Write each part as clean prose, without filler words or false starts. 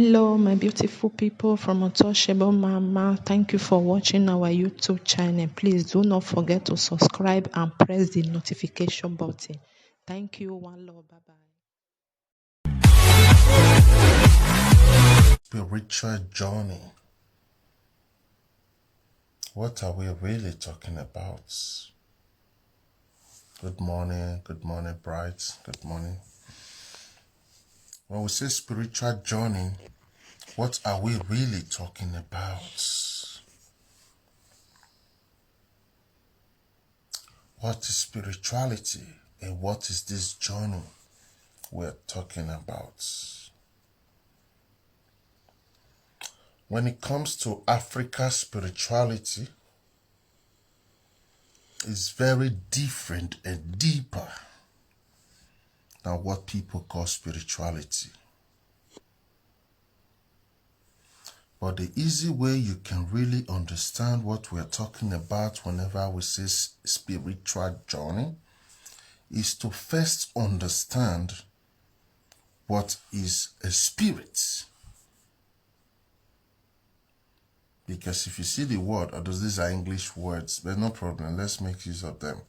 Hello, my beautiful people from Untouchable Mama. Thank you for watching our YouTube channel. Please do not forget to subscribe and press the notification button. Thank you. One love. Bye bye. Spiritual journey. What are we really talking about? Good morning, bright, good morning. When we say spiritual journey, what are we really talking about? What is spirituality and what is this journey we're talking about? When it comes to Africa's spirituality, it's very different and deeper than what people call spirituality. But the easy way you can really understand what we're talking about whenever we say spiritual journey is to first understand what is a spirit. Because if you see the word, although these are English words, but no problem, let's make use of them.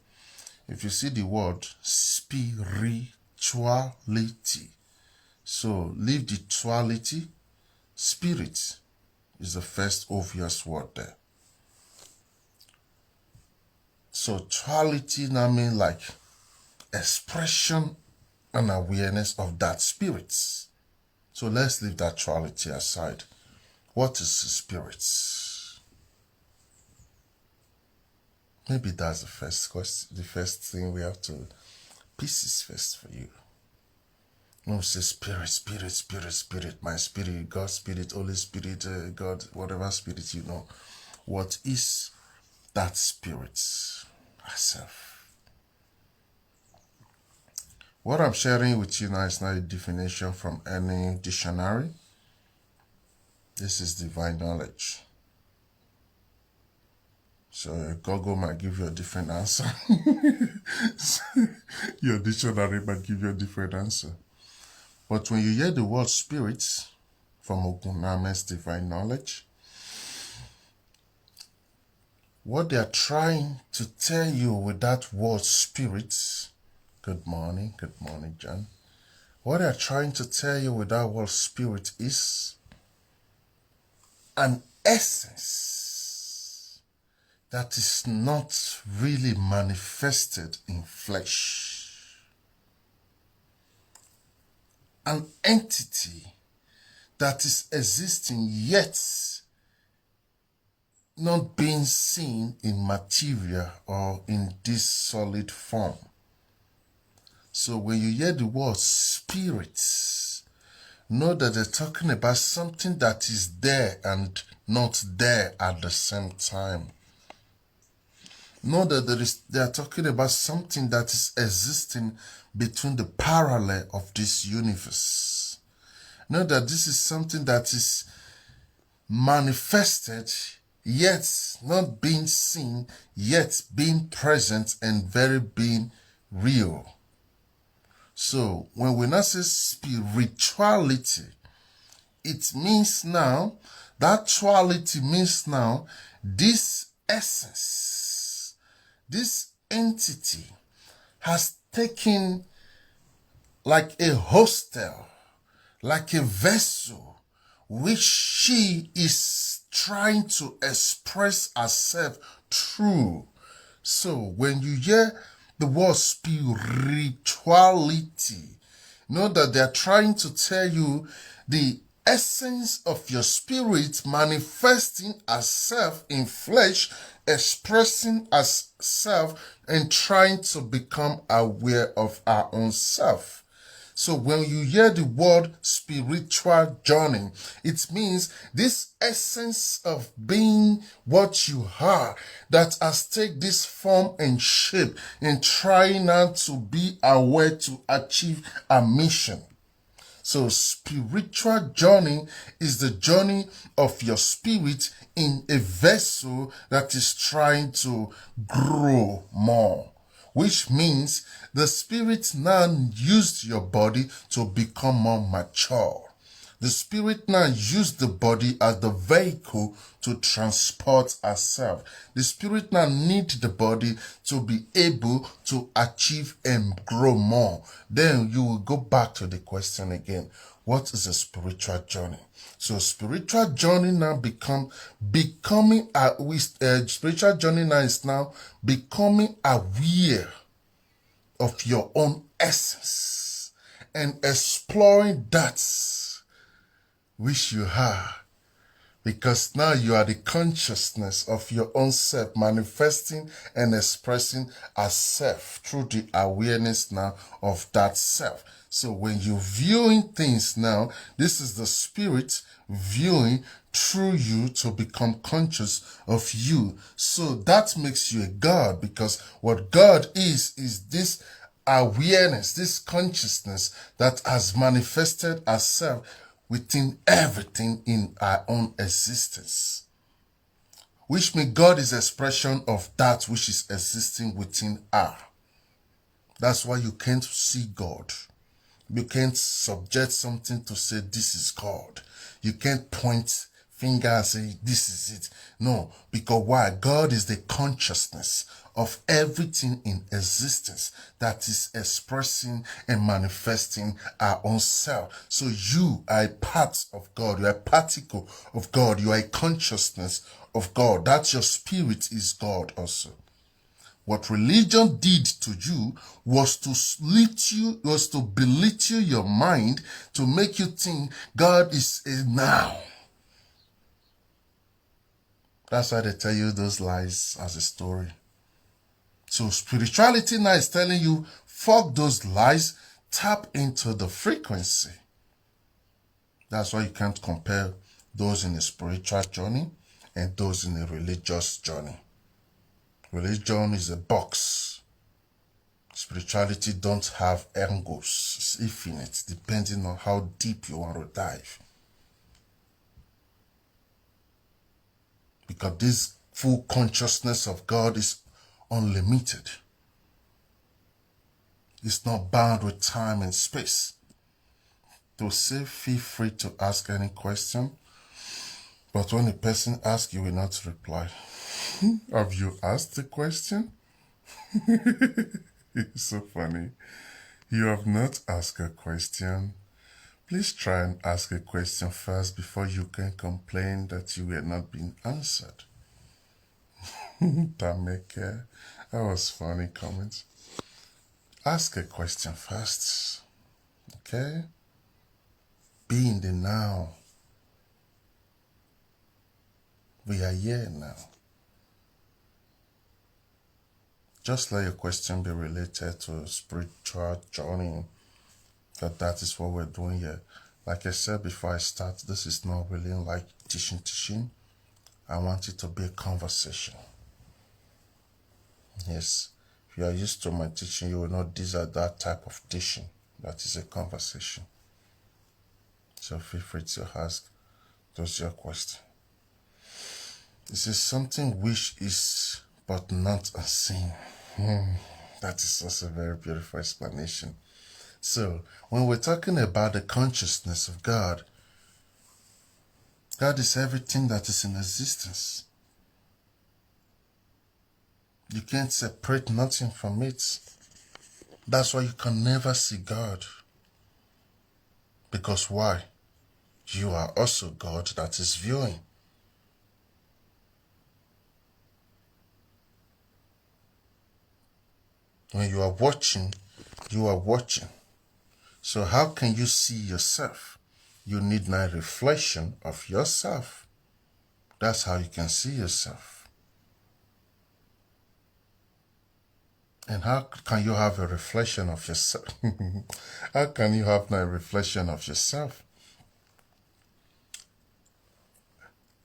If you see the word spirituality, so leave the duality, spirit is the first obvious word there. So duality now means like expression and awareness of that spirit. So let's leave that duality aside. What is spirit? Maybe that's the first question, the first thing we have to pieces first for you. No, say spirit, my spirit, God's spirit, Holy Spirit, God, whatever spirit you know. What is that spirit herself? What I'm sharing with you now is not a definition from any dictionary. This is divine knowledge. So Google might give you a different answer. Your dictionary might give you a different answer. But when you hear the word spirit from OGUNAME's divine knowledge, what they are trying to tell you with that word spirit, good morning, John. What they are trying to tell you with that word spirit is an essence that is not really manifested in flesh. An entity that is existing yet not being seen in material or in this solid form. So when you hear the word spirits, know that they're talking about something that is there and not there at the same time. Know that they are talking about something that is existing between the parallel of this universe. Know that this is something that is manifested, yet not being seen, yet being present and very being real. So when we now say spirituality, it means now, that duality means now, this essence, this entity has taken like a hostel, like a vessel, which she is trying to express herself through. So when you hear the word spirituality, know that they are trying to tell you the essence of your spirit manifesting as self in flesh, expressing as self and trying to become aware of our own self. So when you hear the word spiritual journey, it means this essence of being what you are that has taken this form and shape and trying now to be aware to achieve a mission. So spiritual journey is the journey of your spirit in a vessel that is trying to grow more. Which means the spirit now used your body to become more mature, The spirit now uses the body as the vehicle to transport ourselves. The spirit now needs the body to be able to achieve and grow more. Then you will go back to the question again. What is a spiritual journey? So spiritual journey now spiritual journey now is now becoming aware of your own essence and exploring that which you are, because now you are the consciousness of your own self manifesting and expressing as self through the awareness now of that self. So when you're viewing things now, this is the spirit viewing through you to become conscious of you. So that makes you a God, because what God is this awareness, this consciousness that has manifested as self within everything in our own existence. Which means God is expression of that which is existing within her. That's why you can't see God. You can't subject something to say this is God. You can't point finger and say this is it. No, because why? God is the consciousness of everything in existence that is expressing and manifesting our own self. So you are a part of God. You are a particle of God. You are a consciousness of God. That's your spirit is God also. What religion did to you was to belittle your mind, to make you think God is a now. That's why they tell you those lies as a story. So spirituality now is telling you, fuck those lies, tap into the frequency. That's why you can't compare those in a spiritual journey and those in a religious journey. Religion is a box. Spirituality don't have angles. It's infinite, depending on how deep you want to dive. Because this full consciousness of God is unlimited. It's not bound with time and space. To say, feel free to ask any question. But when a person asks, you will not reply. Have you asked the question? It's so funny. You have not asked a question. Please try and ask a question first before you can complain that you were not being answered. That was funny comment. Ask a question first. Okay? Be in the now. We are here now. Just let your question be related to a spiritual journey. Because that is what we're doing here. Like I said before I start, this is not really like teaching. I want it to be a conversation. Yes. If you are used to my teaching, you will know these are that type of teaching. That is a conversation. So feel free to ask those your question. This is something which is but not unseen. That is also a very beautiful explanation. So, when we're talking about the consciousness of God, God is everything that is in existence. You can't separate nothing from it. That's why you can never see God. Because why? You are also God that is viewing. When you are watching, you are watching. So how can you see yourself? You need a reflection of yourself. That's how you can see yourself. And how can you have a reflection of yourself? How can you have a reflection of yourself?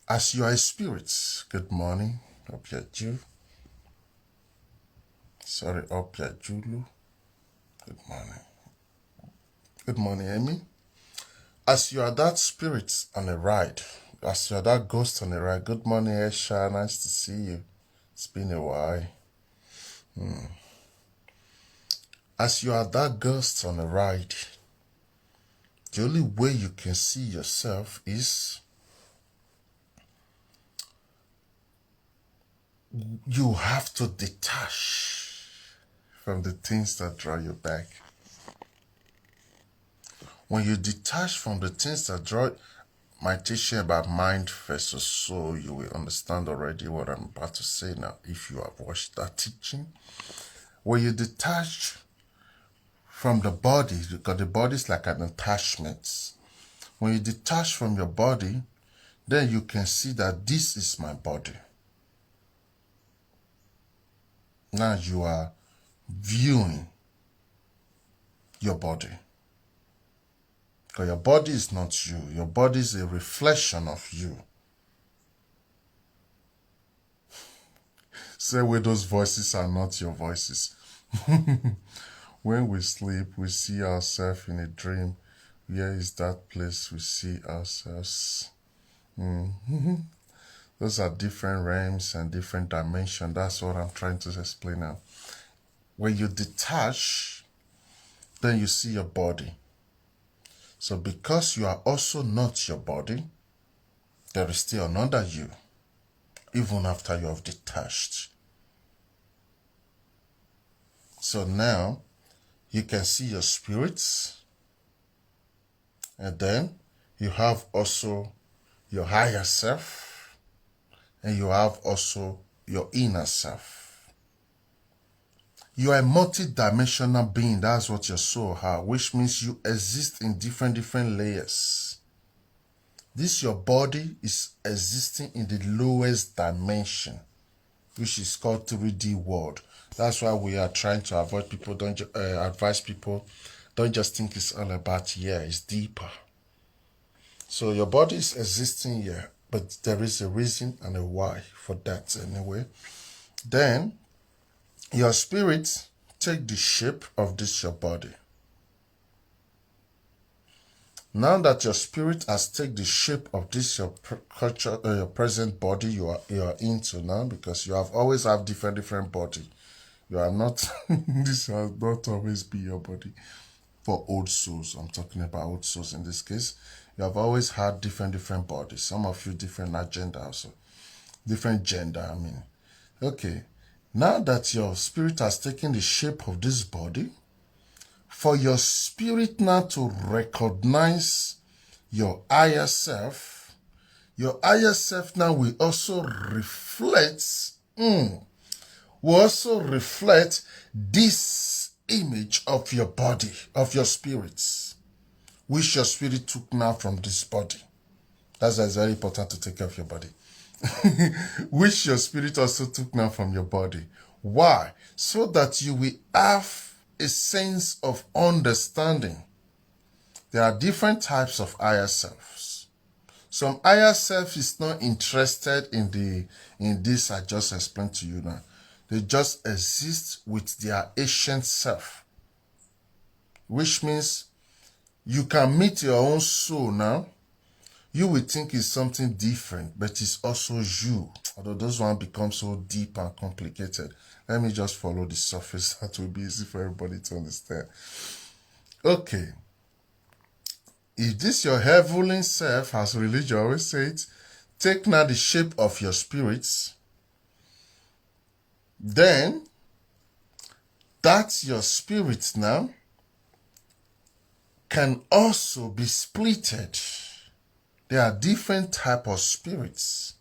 As you are a spirit, good morning, Opiaju. Sorry, Opiajulu. Good morning. Good morning, Amy. As you are that spirit on a ride, as you are that ghost on a ride, good morning, Esha. Nice to see you. It's been a while. As you are that ghost on a ride, The only way you can see yourself is you have to detach from the things that draw you back. When you detach from the things that draw my teaching about mind versus soul, you will understand already what I'm about to say now if you have watched that teaching. When you detach from the body, because the body is like an attachment. When you detach from your body, then you can see that this is my body. Now you are viewing your body. Because your body is not you. Your body is a reflection of you. Say where those voices are not your voices. When we sleep, we see ourselves in a dream. Where is that place we see ourselves? Those are different realms and different dimensions. That's what I'm trying to explain now. When you detach, then you see your body. So because you are also not your body, there is still another you, even after you have detached. So now you can see your spirits, and then you have also your higher self, and you have also your inner self. You are a multi-dimensional being. That's what your soul has, which means you exist in different layers. This your body is existing in the lowest dimension, which is called 3D world. That's why we are trying to avoid people, advise people, don't just think it's all about here, it's deeper. So your body is existing here, but there is a reason and a why for that anyway. Then your spirit take the shape of this your body. Now that your spirit has taken the shape of this your your present body you are into now, because you have always have different body. You are not this will not always be your body. For old souls, I'm talking about old souls in this case. You have always had different bodies. Some of you different agenda also. Different gender, I mean. Okay. Now that your spirit has taken the shape of this body, for your spirit now to recognize your higher self now will also reflect, this image of your body, of your spirits, which your spirit took now from this body. That's why it's very important to take care of your body. Which your spirit also took now from your body. Why? So that you will have a sense of understanding. There are different types of higher selves. Some higher self is not interested in this I just explained to you now. They just exist with their ancient self. Which means you can meet your own soul now. You will think it's something different, but it's also you. Although those ones become so deep and complicated. Let me just follow the surface. That will be easy for everybody to understand. Okay. If this your heavenly self, as religion always says, take now the shape of your spirits, then that your spirit now can also be splitted. There are different types of spirits.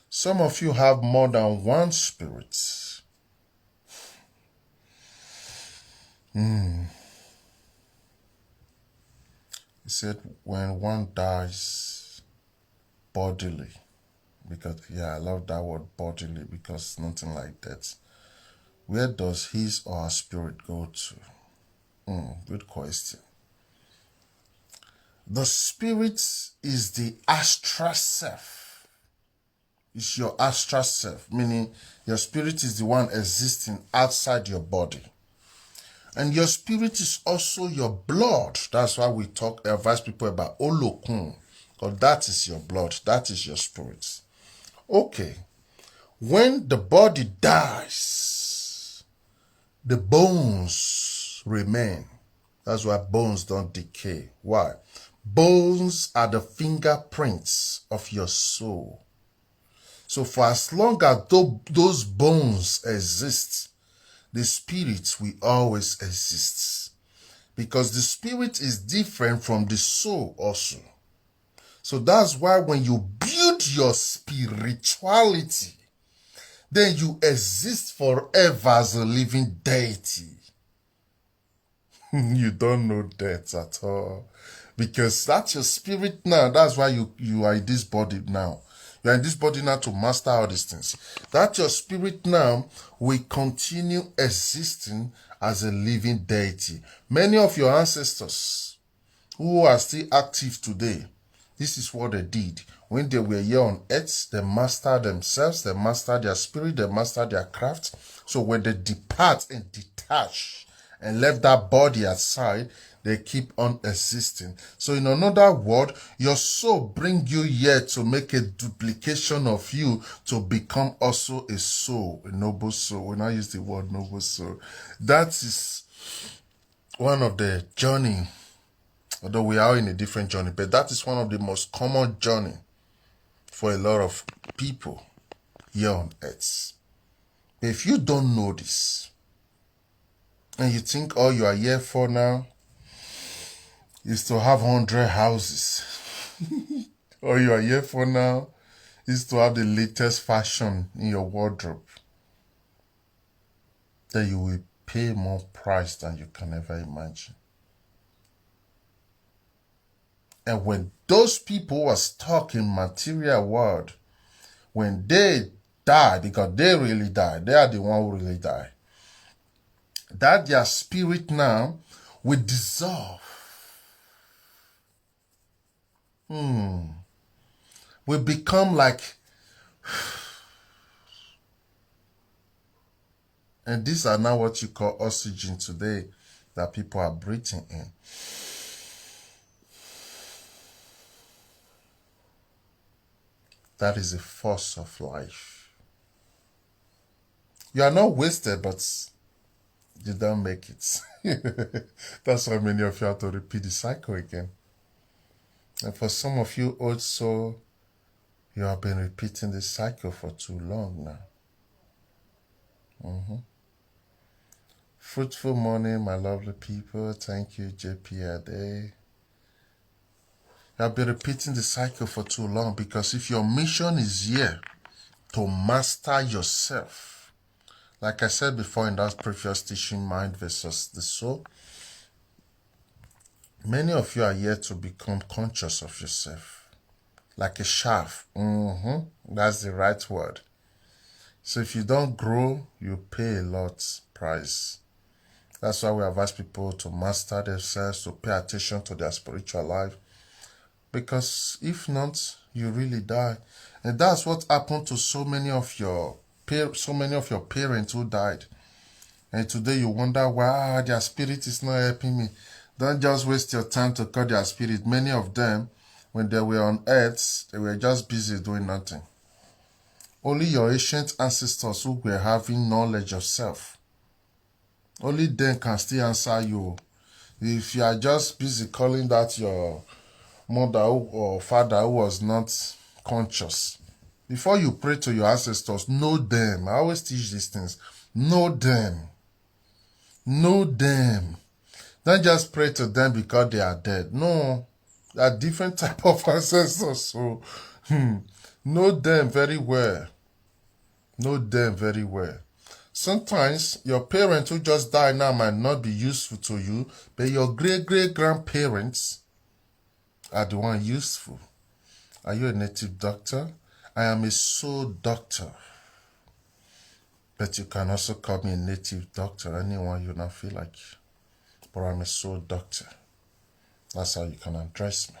Some of you have more than one spirit. He said when one dies bodily, because I love that word bodily, because nothing like that. Where does his or her spirit go to? Good question. The spirit is the astral self. It's your astral self, meaning your spirit is the one existing outside your body. And your spirit is also your blood. That's why we advise people about Olokun. Because that is your blood. That is your spirit. Okay. When the body dies, the bones remain. That's why bones don't decay. Why? Bones are the fingerprints of your soul. So for as long as those bones exist, the spirit will always exist. Because the spirit is different from the soul also. So that's why when you build your spirituality, then you exist forever as a living deity. You don't know death at all. Because that's your spirit now. That's why you are in this body now. You are in this body now to master all these things. That your spirit now will continue existing as a living deity. Many of your ancestors who are still active today, this is what they did. When they were here on earth, they mastered themselves, they mastered their spirit, they mastered their craft. So when they depart and detach and left that body aside, they keep on existing. So in another word, your soul bring you here to make a duplication of you to become also a soul, a noble soul. When I use the word noble soul, that is one of the journey. Although we are in a different journey, but that is one of the most common journey for a lot of people here on earth. But if you don't know this, and you think all you are here for now is to have 100 houses, all you are here for now is to have the latest fashion in your wardrobe, then you will pay more price than you can ever imagine. And when those people were stuck in material world, when they die, because they really die, they are the one who really die, that their spirit now will dissolve. Will become like, and these are now what you call oxygen today that people are breathing in. That is the force of life. You are not wasted, but you don't make it. That's why many of you have to repeat the cycle again. And for some of you also, you have been repeating this cycle for too long now. Fruitful morning, my lovely people. Thank you, JP Ade. You have been repeating the cycle for too long, because if your mission is here to master yourself, like I said before in that previous teaching, mind versus the soul, many of you are here to become conscious of yourself, like a shaft. That's the right word. So if you don't grow, you pay a lot price. That's why we advise people to master themselves, to pay attention to their spiritual life. Because if not, you really die. And that's what happened to so many of your parents who died. And today you wonder why their spirit is not helping me. Don't just waste your time to call their spirit. Many of them, when they were on earth, they were just busy doing nothing. Only your ancient ancestors who were having knowledge of self, only them can still answer you. If you are just busy calling that your mother or father who was not conscious, before you pray to your ancestors, know them. I always teach these things. Know them. Know them. Don't just pray to them because they are dead. No, they are different type of ancestors. So know them very well. Know them very well. Sometimes your parents who just died now might not be useful to you, but your great-great-grandparents are the one useful. Are you a native doctor? I am a soul doctor. But you can also call me a native doctor, anyone you not feel like. But I'm a soul doctor. That's how you can address me.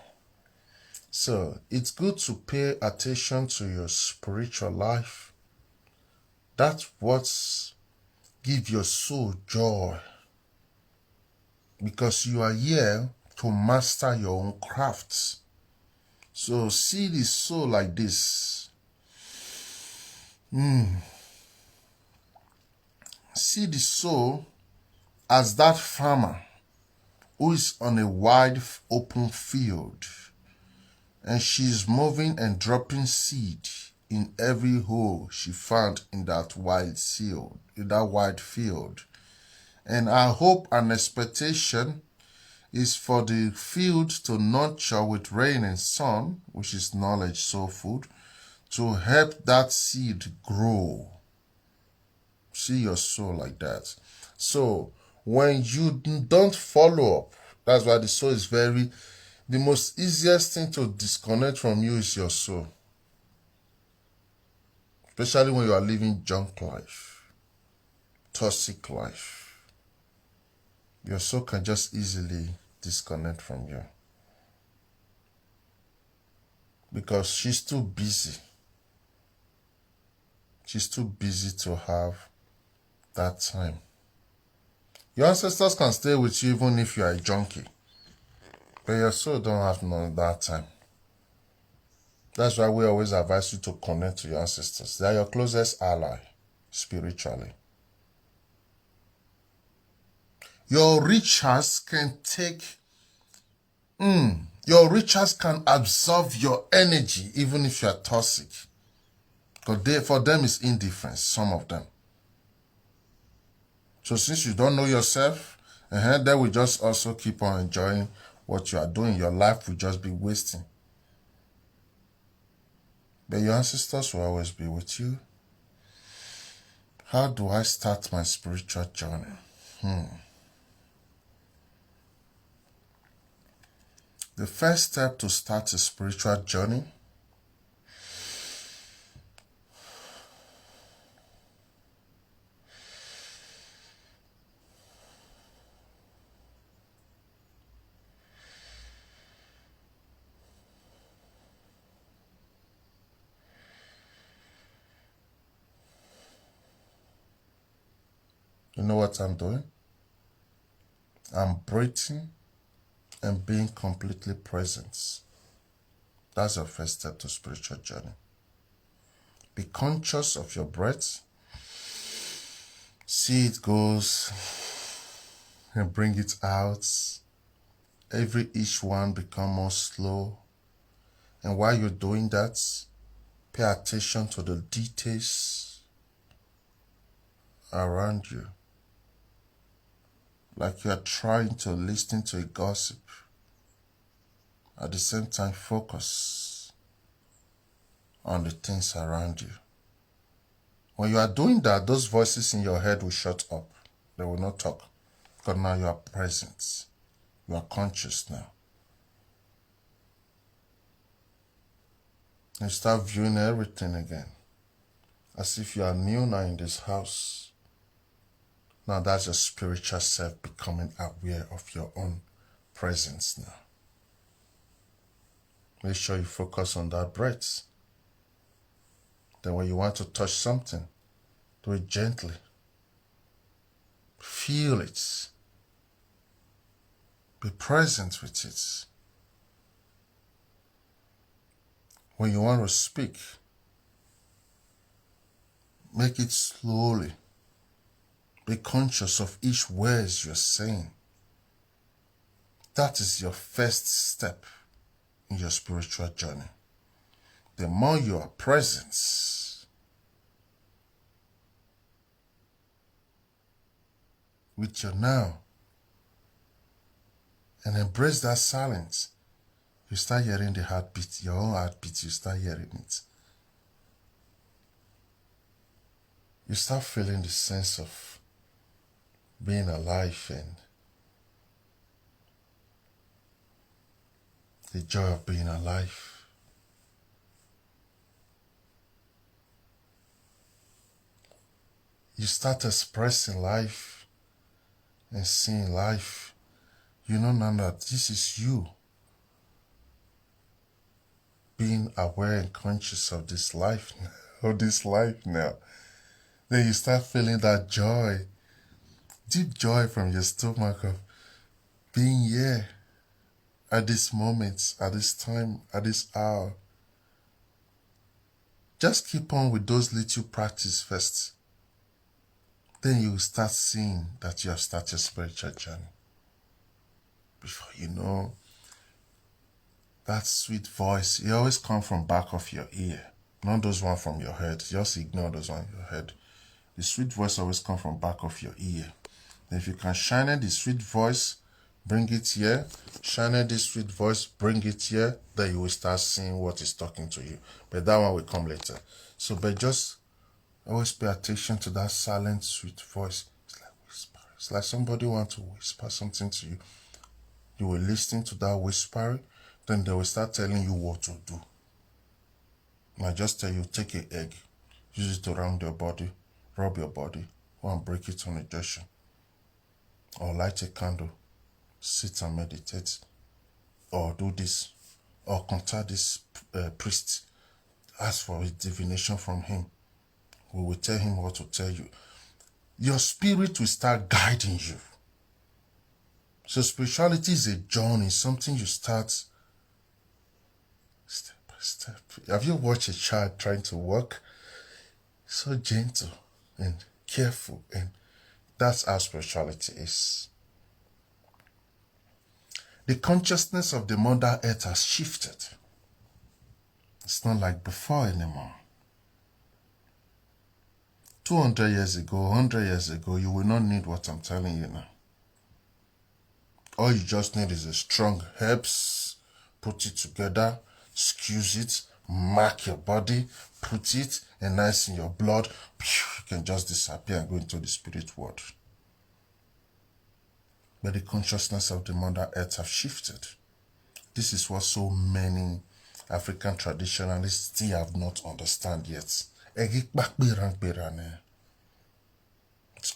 So it's good to pay attention to your spiritual life. That's what gives your soul joy. Because you are here to master your own crafts. So see the soul like this. See the soul as that farmer who is on a wide open field, and she is moving and dropping seed in every hole she found in that wide field. And our hope and expectation is for the field to nurture with rain and sun, which is knowledge, soul food, to help that seed grow. See your soul like that. So when you don't follow up, that's why the soul is the most easiest thing to disconnect from you is your soul. Especially when you are living junk life, toxic life. Your soul can just easily disconnect from you. Because she's too busy. She's too busy to have that time. Your ancestors can stay with you even if you are a junkie. But your soul don't have none of that time. That's why we always advise you to connect to your ancestors. They are your closest ally, spiritually. Your rituals can absorb your energy even if you are toxic. Because for them it's indifference, some of them. So since you don't know yourself, they will just also keep on enjoying what you are doing. Your life will just be wasting. But your ancestors will always be with you. How do I start my spiritual journey? The first step to start a spiritual journey you know what I'm doing? I'm breathing and being completely present. That's your first step to spiritual journey. Be conscious of your breath. See it goes and bring it out. Each one become more slow. And while you're doing that, pay attention to the details around you. Like you are trying to listen to a gossip. At the same time, focus on the things around you. When you are doing that, those voices in your head will shut up. They will not talk. Because now you are present. You are conscious now. You start viewing everything again. As if you are new now in this house. Now that's your spiritual self becoming aware of your own presence now. Make sure you focus on that breath. Then when you want to touch something, do it gently. Feel it. Be present with it. When you want to speak, make it slowly. Be conscious of each word you're saying. That is your first step in your spiritual journey. The more you are present with your now and embrace that silence, you start hearing the heartbeat, your own heartbeat, you start hearing it. You start feeling the sense of being alive and the joy of being alive. You start expressing life and seeing life. You know now that this is you being aware and conscious of this life now. Then you start feeling that joy, deep joy from your stomach of being here at this moment, at this time, at this hour. Just keep on with those little practice first. Then you will start seeing that you have started a spiritual journey. before you know, that sweet voice, it always comes from back of your ear. Not those one from your head. Just ignore those one in your head. The sweet voice always comes from back of your ear. And if you can shine the sweet voice, bring it here. Shine this sweet voice, bring it here. Then you will start seeing what is talking to you. But that one will come later. So, but just always pay attention to that silent, sweet voice. It's like whisper. It's like somebody wants to whisper something to you. You will listen to that whispering. Then they will start telling you what to do. I just tell you, take an egg, use it around your body, rub your body, go and break it on a gesture. Or light a candle, sit and meditate, or do this, or contact this priest, ask for a divination from him. We will tell him what to tell you. Your spirit will start guiding you. So spirituality is a journey, something you start step by step. Have you watched a child trying to walk? So gentle and careful, and that's how spirituality is. The consciousness of the Mother Earth has shifted. It's not like before anymore. 200 years ago, 100 years ago, you will not need what I'm telling you now. All you just need is a strong herbs, put it together, squeeze it, mark your body, put it, and nice in your blood, you can just disappear and go into the spirit world. But the consciousness of the Mother Earth have shifted. This is what so many African traditionalists still have not understand yet. It's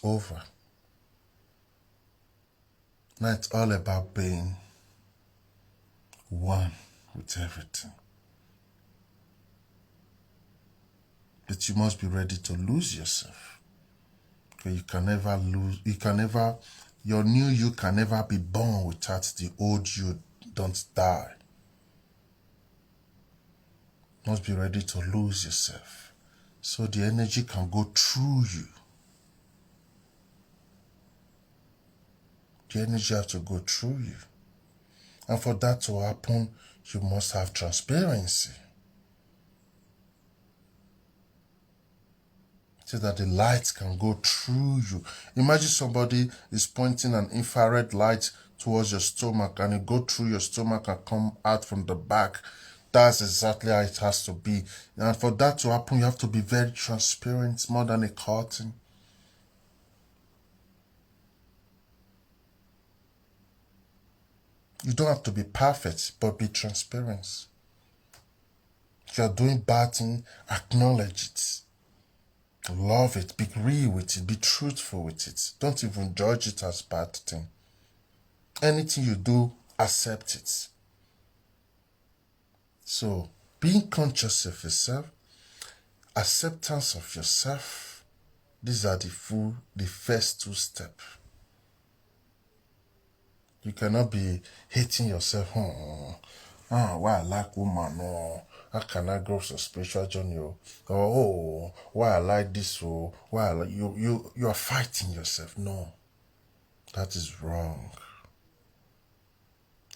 over. Now it's all about being one with everything. But you must be ready to lose yourself. Because you can never lose, your new you can never be born without the old you. Don't die. You must be ready to lose yourself. So the energy can go through you. The energy has to go through you. And for that to happen, you must have transparency. So that the light can go through you. Imagine somebody is pointing an infrared light towards your stomach and it go through your stomach and come out from the back. That's exactly how it has to be. And for that to happen, you have to be very transparent, more than a curtain. You don't have to be perfect, but be transparent. If you are doing bad thing, acknowledge it. Love it, be real with it, be truthful with it. Don't even judge it as bad thing. Anything you do, accept it. So, being conscious of yourself, acceptance of yourself, these are the first two steps. You cannot be hating yourself. Why I like woman? Oh, how can I grow some spiritual journey? Oh, why I like this? Oh, why I like you are fighting yourself. No, that is wrong.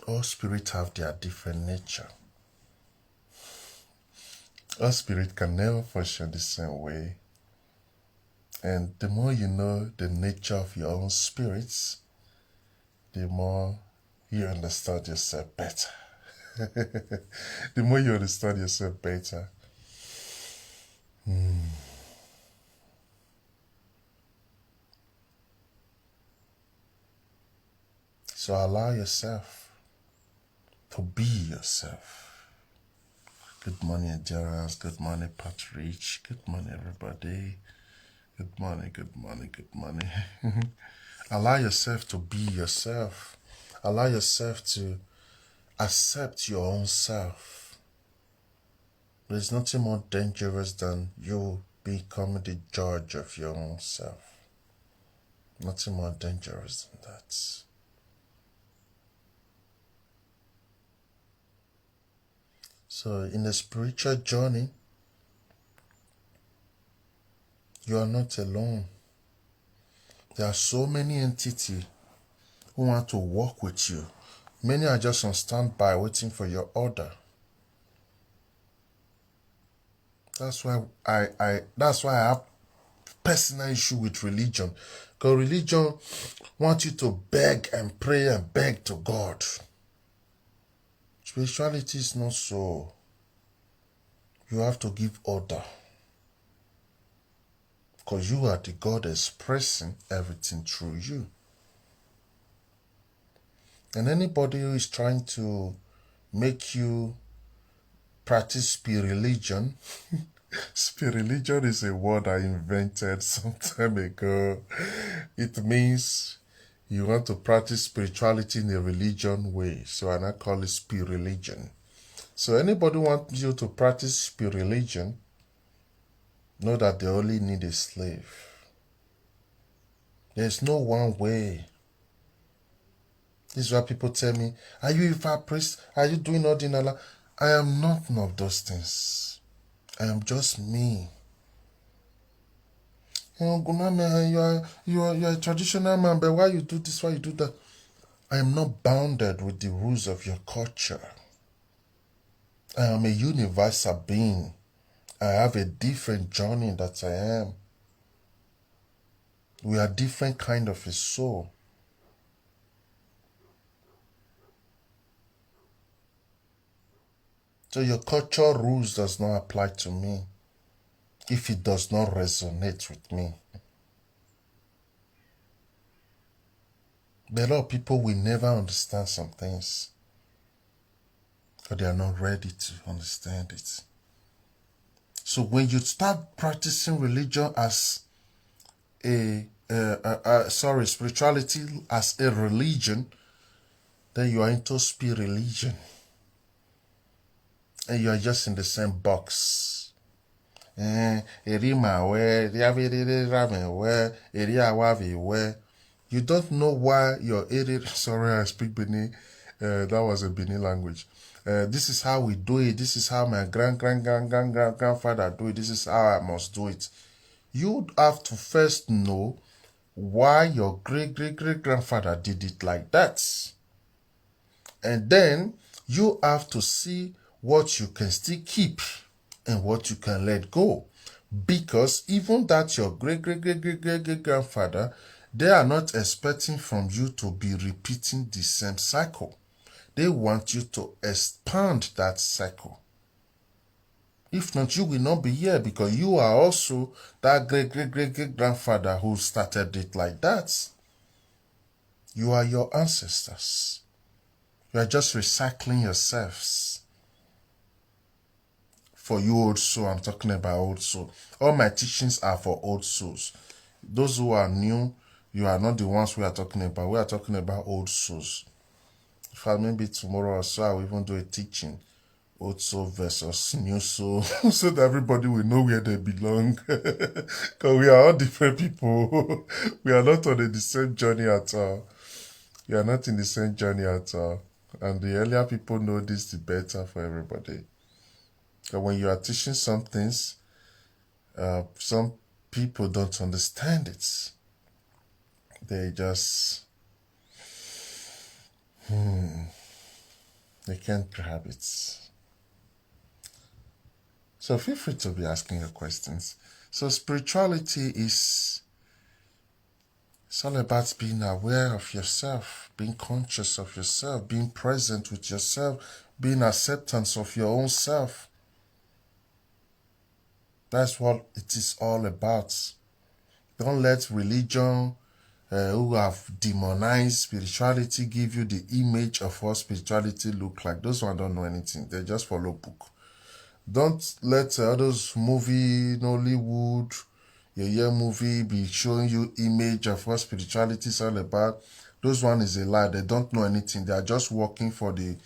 All spirits have their different nature. All spirit can never function the same way. And the more you know the nature of your own spirits, the more you understand yourself better. The more you understand yourself better. So allow yourself to be yourself. Good morning, Endurance. Good morning, Patrick. Good morning, everybody. Good morning, good morning, good morning. Allow yourself to be yourself. Allow yourself to accept your own self. There's nothing more dangerous than you becoming the judge of your own self. Nothing more dangerous than that. So in a spiritual journey, you are not alone. There are so many entities who want to work with you, Many are just on standby waiting for your order. That's why I have personal issue with religion. Because religion wants you to beg and pray and beg to God. Spirituality is not so. You have to give order. Because you are the God expressing everything through you. And anybody who is trying to make you practice spiritualism, spiritualism is a word I invented some time ago. It means you want to practice spirituality in a religion way. So I now call it spiritualism. So anybody wants you to practice spiritualism, know that they only need a slave. There's no one way. This is why people tell me, are you a priest? Are you doing all the Allah? I am not none of those things. I am just me. OGUNAME, you're a traditional man, but why you do this, why you do that? I am not bounded with the rules of your culture. I am a universal being. I have a different journey that I am. We are different kind of a soul. So your cultural rules does not apply to me if it does not resonate with me. But a lot of people will never understand some things because they are not ready to understand it. So when you start practicing religion as spirituality as a religion, then you are into spirit religion. And you are just in the same box. You don't know why your area. Sorry, I speak Benin. That was a Benin language. This is how we do it. This is how my grandfather do it. This is how I must do it. You have to first know why your great-great-great-grandfather did it like that. And then you have to see what you can still keep and what you can let go. Because even that your great-great-great-great-great-grandfather, they are not expecting from you to be repeating the same cycle. They want you to expand that cycle. If not, you will not be here because you are also that great-great-great-great-grandfather who started it like that. You are your ancestors. You are just recycling yourselves. For you old soul, I'm talking about old soul. All my teachings are for old souls. Those who are new, you are not the ones we are talking about. We are talking about old souls. In fact, maybe tomorrow or so, I will even do a teaching. Old soul versus new soul. So that everybody will know where they belong. Because we are all different people. We are not on the same journey at all. We are not in the same journey at all. And the earlier people know this, the better for everybody. Because when you are teaching some things, some people don't understand it. They just, they can't grab it. So feel free to be asking your questions. So spirituality is, it's all about being aware of yourself, being conscious of yourself, being present with yourself, being acceptance of your own self. That's what it is all about. Don't let religion, who have demonized spirituality, give you the image of what spirituality look like. Those ones don't know anything. They just follow book. Don't let those movie, Nollywood, your movie be showing you image of what spirituality is all about. Those one is a lie. They don't know anything. They are just working for the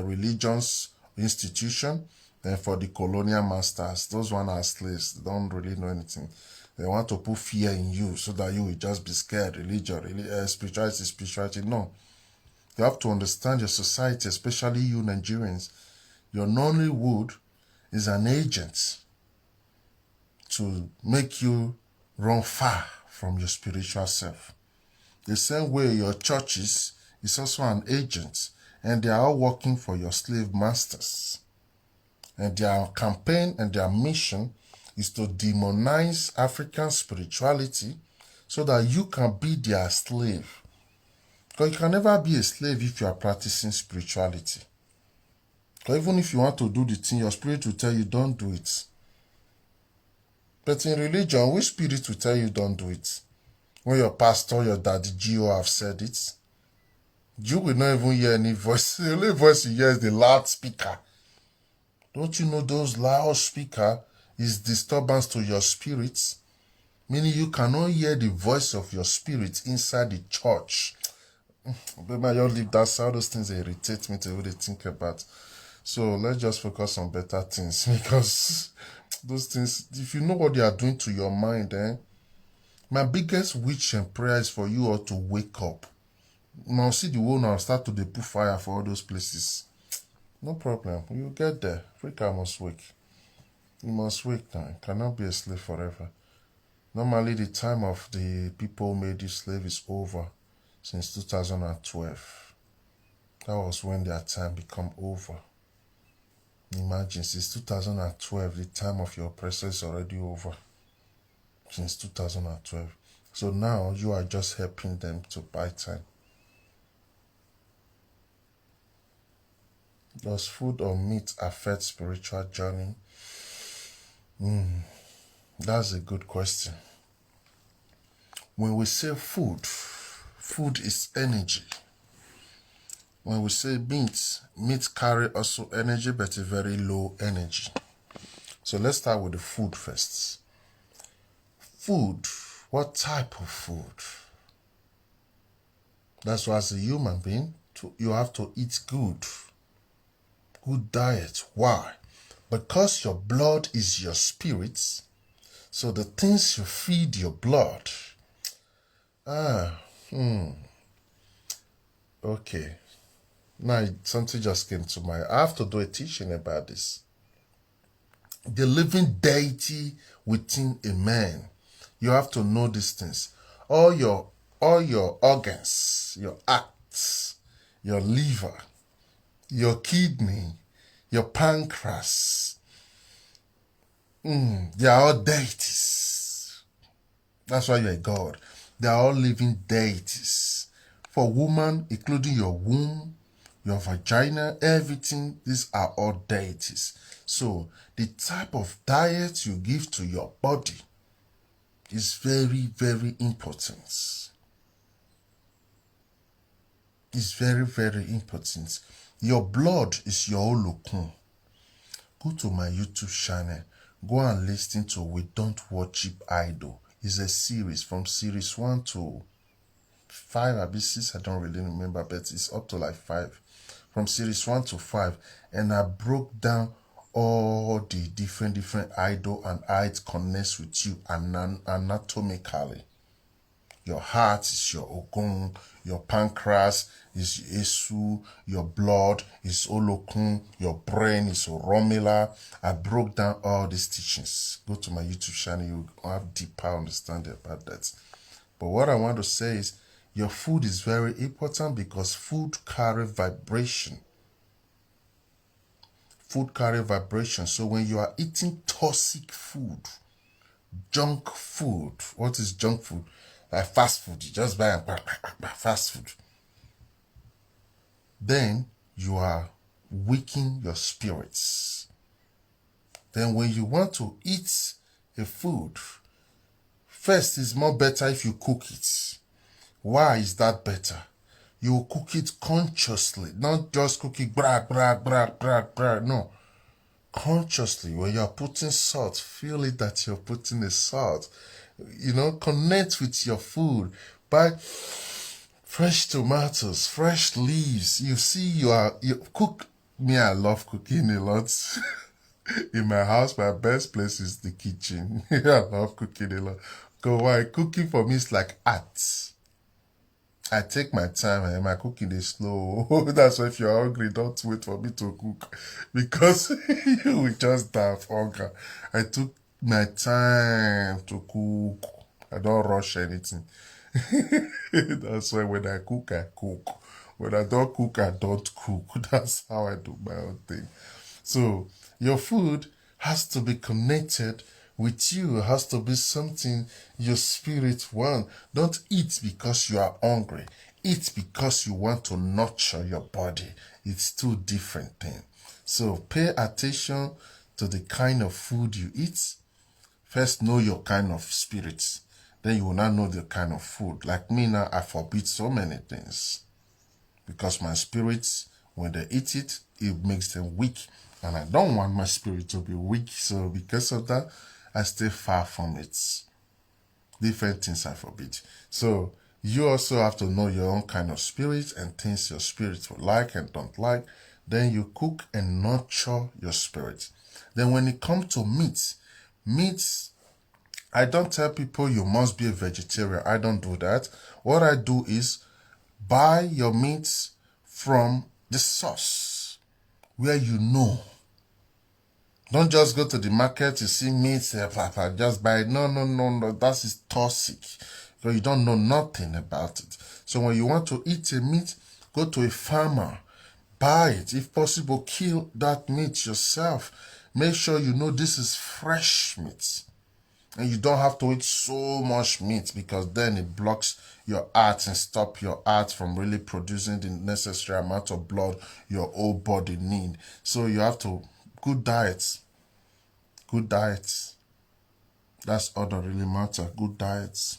religion's institution and for the colonial masters. Those one are slaves. They don't really know anything. They want to put fear in you so that you will just be scared. Spirituality. No. You have to understand your society, especially you Nigerians. Your Nollywood is an agent to make you run far from your spiritual self. The same way your churches is also an agent, and they are all working for your slave masters. And their campaign and their mission is to demonize African spirituality so that you can be their slave. Because you can never be a slave if you are practicing spirituality. Because even if you want to do the thing, your spirit will tell you don't do it. But in religion, which spirit will tell you don't do it? When your pastor, your daddy, Gio have said it, you will not even hear any voice. The only voice you hear is the loudspeaker. Don't you know those loudspeaker is disturbance to your spirits? Meaning you cannot hear the voice of your spirit inside the church. But I just leave that side. Those things irritate me to really think about. So let's just focus on better things, because those things, if you know what they are doing to your mind, my biggest wish and prayer is for you all to wake up. Now see the world now start to put fire for all those places. No problem. You get there. Africa must wake. You must wake now. You cannot be a slave forever. Normally the time of the people who made you slave is over since 2012. That was when their time become over. Imagine, since 2012, the time of your oppressor is already over. Since 2012. So now you are just helping them to buy time. Does food or meat affect spiritual journey? That's a good question. When we say food, food is energy. When we say meat carry also energy, but a very low energy. So let's start with the food first. Food, what type of food? That's why as a human being, you have to eat good. Good diet. Why? Because your blood is your spirit. So the things you feed your blood. Okay. Now something just came to mind. I have to do a teaching about this. The living deity within a man. You have to know these things. All your organs, your acts, your liver, your kidney, your pancreas, they are all deities. That's why you're a god. They are all living deities. For woman, including your womb, your vagina, everything, these are all deities. So the type of diet you give to your body is very, very important. It's very, very important. Your blood is your olokun. Go to my YouTube channel. Go and listen to We Don't Worship Idol. It's a series from series 1 to 5, or 6, I don't really remember, but it's up to like 5. From series 1 to 5. And I broke down all the different idol and how it connects with you anatomically. Your heart is your Ogun, your pancreas is Esu, your blood is Olokun, your brain is Oromila. I broke down all these teachings. Go to my YouTube channel, you have deeper understanding about that. But what I want to say is, your food is very important because food carry vibration. Food carry vibration. So when you are eating toxic food, junk food, what is junk food? Like fast food, you just buy fast food. Then you are weakening your spirits. Then when you want to eat a food, first it's more better if you cook it. Why is that better? You cook it consciously, not just cook it no. Consciously, when you're putting salt, feel it that you're putting the salt. Connect with your food. Buy fresh tomatoes, fresh leaves. You see, you cook. Me, I love cooking a lot. In my house, my best place is the kitchen. I love cooking a lot. Because why? Cooking for me is like art. I take my time and my cooking is slow. That's why if you're hungry, don't wait for me to cook. Because you will just die of hunger. I took my time to cook. I don't rush anything. That's why when I cook. When I don't cook, I don't cook. That's how I do my own thing. So your food has to be connected with you. It has to be something your spirit wants. Don't eat because you are hungry. Eat because you want to nurture your body. It's two different things. So pay attention to the kind of food you eat. First, know your kind of spirits. Then you will not know the kind of food. Like me now, I forbid so many things. Because my spirits, when they eat it, it makes them weak. And I don't want my spirit to be weak. So because of that, I stay far from it. Different things I forbid. So you also have to know your own kind of spirit and things your spirit will like and don't like. Then you cook and nurture your spirit. Then when it comes to meat, I don't tell people you must be a vegetarian. I don't do that. What I do is buy your meats from the source where you know. Don't just go to the market, you see meat, just buy it. No. That is toxic. Because you don't know nothing about it. So when you want to eat a meat, go to a farmer. Buy it. If possible, kill that meat yourself. Make sure you know this is fresh meat. And you don't have to eat so much meat because then it blocks your heart and stop your heart from really producing the necessary amount of blood your whole body need. So you have to, good diets. Good diets. That's all that really matters. Good diets.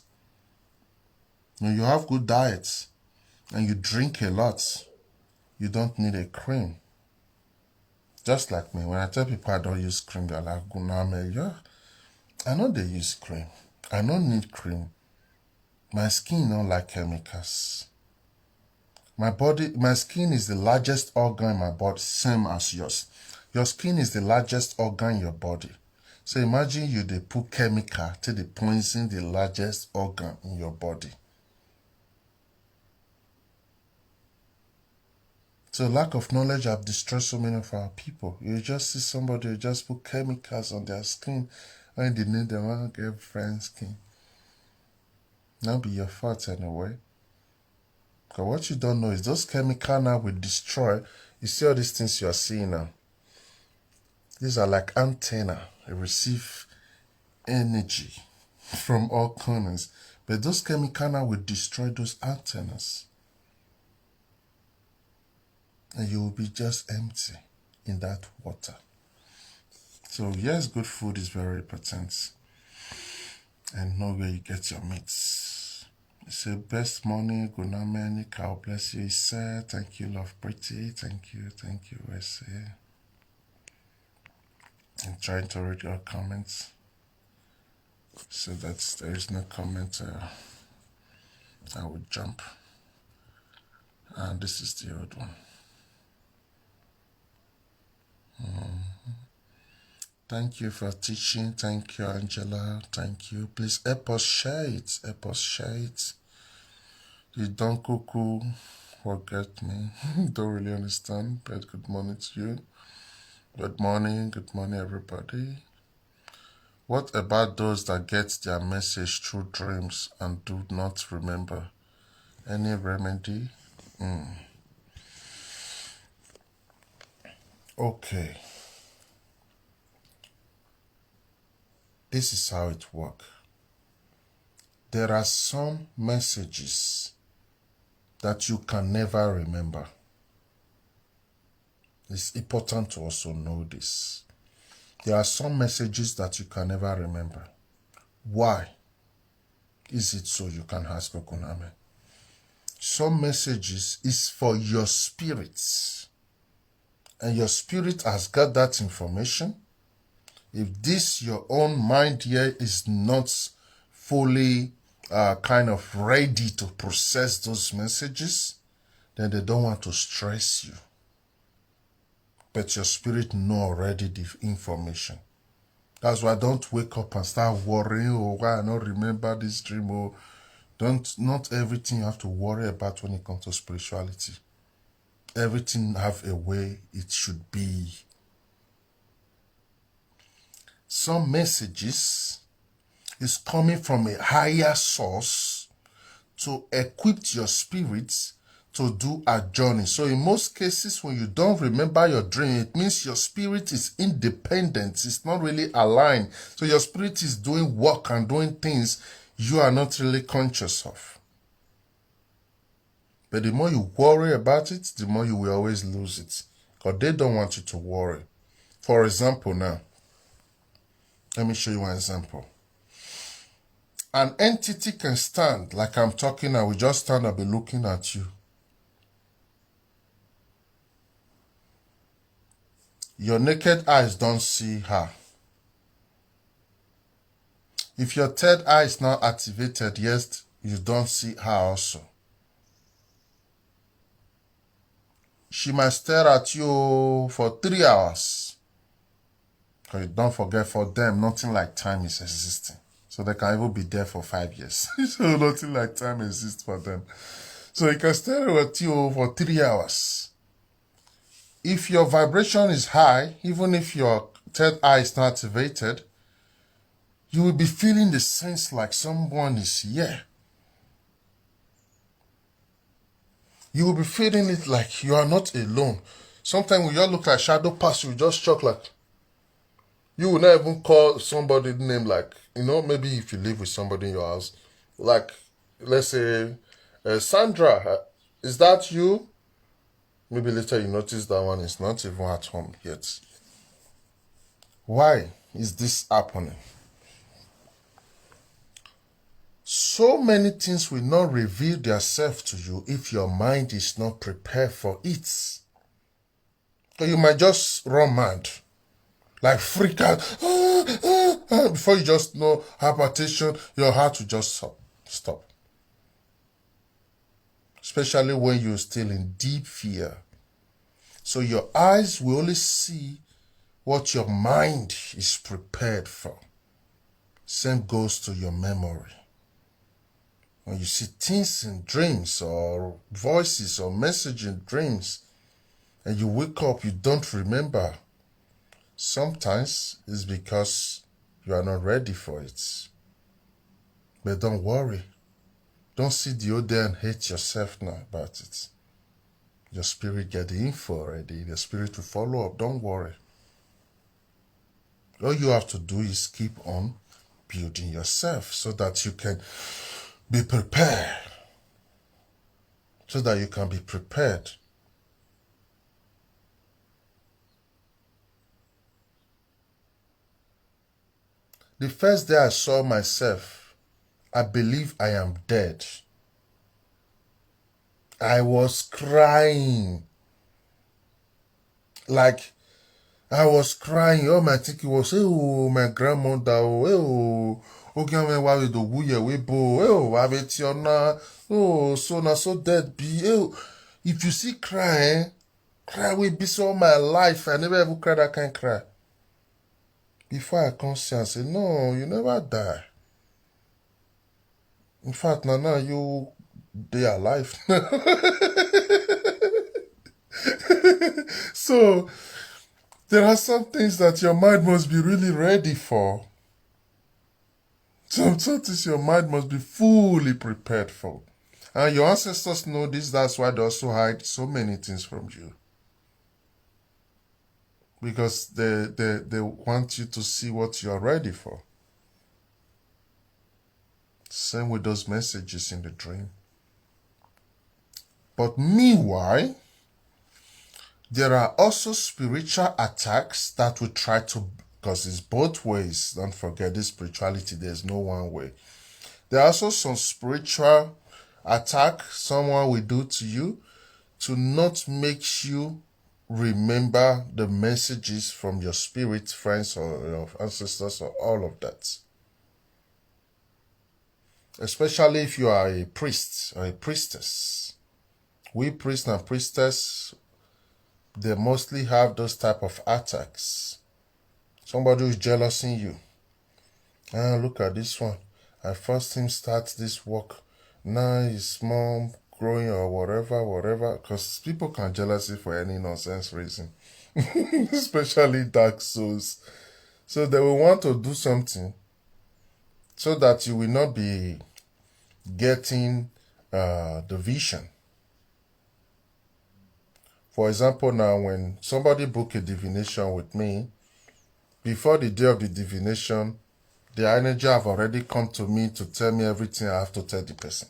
When you have good diets and you drink a lot, you don't need a cream. Just like me, when I tell people I don't use cream, they're like, OGUNAME, yeah. I know they use cream. I don't need cream. My skin don't like chemicals. My skin is the largest organ in my body, same as yours. Your skin is the largest organ in your body. So imagine you they put chemical to the poison the largest organ in your body. So lack of knowledge have destroyed so many of our people. You just see somebody who just put chemicals on their skin and they need them want to get friend skin. Not be your fault anyway. Because what you don't know is those chemicals now will destroy. You see all these things you are seeing now. These are like antenna. They receive energy from all corners. But those chemicals now will destroy those antennas. And you will be just empty in that water. So yes, good food is very important. And know where you get your meats. You say best morning, OGUNAME, God bless you, sir. Thank you, love pretty. Thank you, SA. I'm trying to read your comments so that there is no comment I would jump. And this is the old one. Thank you for teaching. Thank you, Angela. Thank you. Please help us share it. Help us share it. You don't cuckoo, forget me. Don't really understand, but good morning to you. Good morning, everybody. What about those that get their message through dreams and do not remember? Any remedy? Okay. This is how it works. There are some messages that you can never remember. It's important to also know this. There are some messages that you can never remember. Why is it so? You can ask OGUNAME. Some messages is for your spirits. And your spirit has got that information. If this, your own mind here is not fully kind of ready to process those messages, then they don't want to stress you. But your spirit know already the information. That's why don't wake up and start worrying, oh, why I don't remember this dream, or not everything you have to worry about when it comes to spirituality. Everything have a way it should be. Some messages is coming from a higher source to equip your spirits to do a journey. So in most cases, when you don't remember your dream, it means your spirit is independent. It's not really aligned. So your spirit is doing work and doing things you are not really conscious of. But the more you worry about it, the more you will always lose it. Because they don't want you to worry. For example now, let me show you one example. An entity can stand, like I'm talking, I will just stand and be looking at you. Your naked eyes don't see her. If your third eye is not activated, yes, you don't see her also. She might stare at you for 3 hours. Because don't forget, for them, nothing like time is existing. So they can even be there for 5 years. So nothing like time exists for them. So he can stare at you for 3 hours. If your vibration is high, even if your third eye is not activated, you will be feeling the sense like someone is here. You will be feeling it like you are not alone. Sometimes when you look like shadow pass, you just shock like, you will not even call somebody's name like, maybe if you live with somebody in your house, like, let's say, Sandra, is that you? Maybe later you notice that one is not even at home yet. Why is this happening? So many things will not reveal themselves to you if your mind is not prepared for it. So you might just run mad, like freak out, before you just know hypertension, your heart will just stop. Especially when you're still in deep fear. So your eyes will only see what your mind is prepared for. Same goes to your memory. When you see things in dreams or voices or messages in dreams and you wake up, you don't remember. Sometimes it's because you are not ready for it. But don't worry. Don't sit there and hate yourself now about it. Your spirit get the info already. The spirit will follow up. Don't worry. All you have to do is keep on building yourself so that you can be prepared. So that you can be prepared. The first day I saw myself, I believe I am dead. I was crying. Like, I was crying. All my thinking was, oh, my grandmother, oh, OGUNAME wa we do wuye we bo, oh, wa be tiona, oh, so dead be, oh. If you see crying, cry will be so my life. I never ever cried that kind cry. Before I conscious, say, no, you never die. In fact, now you they are alive. So there are some things that your mind must be really ready for. Some things your mind must be fully prepared for. And your ancestors know this, that's why they also hide so many things from you. Because they want you to see what you are ready for. Same with those messages in the dream. But meanwhile, there are also spiritual attacks that will try to, because it's both ways. Don't forget this spirituality, there's no one way. There are also some spiritual attack someone will do to you to not make you remember the messages from your spirit friends or your ancestors or all of that. Especially if you are a priest or a priestess. We priests and priestess, they mostly have those type of attacks. Somebody who is jealous in you. Look at this one. I first him start this work. Now his mom growing or whatever. Because people can jealousy for any nonsense reason. Especially dark souls. So they will want to do something so that you will not be getting the vision. For example, now when somebody book a divination with me, before the day of the divination, the energy have already come to me to tell me everything I have to tell the person.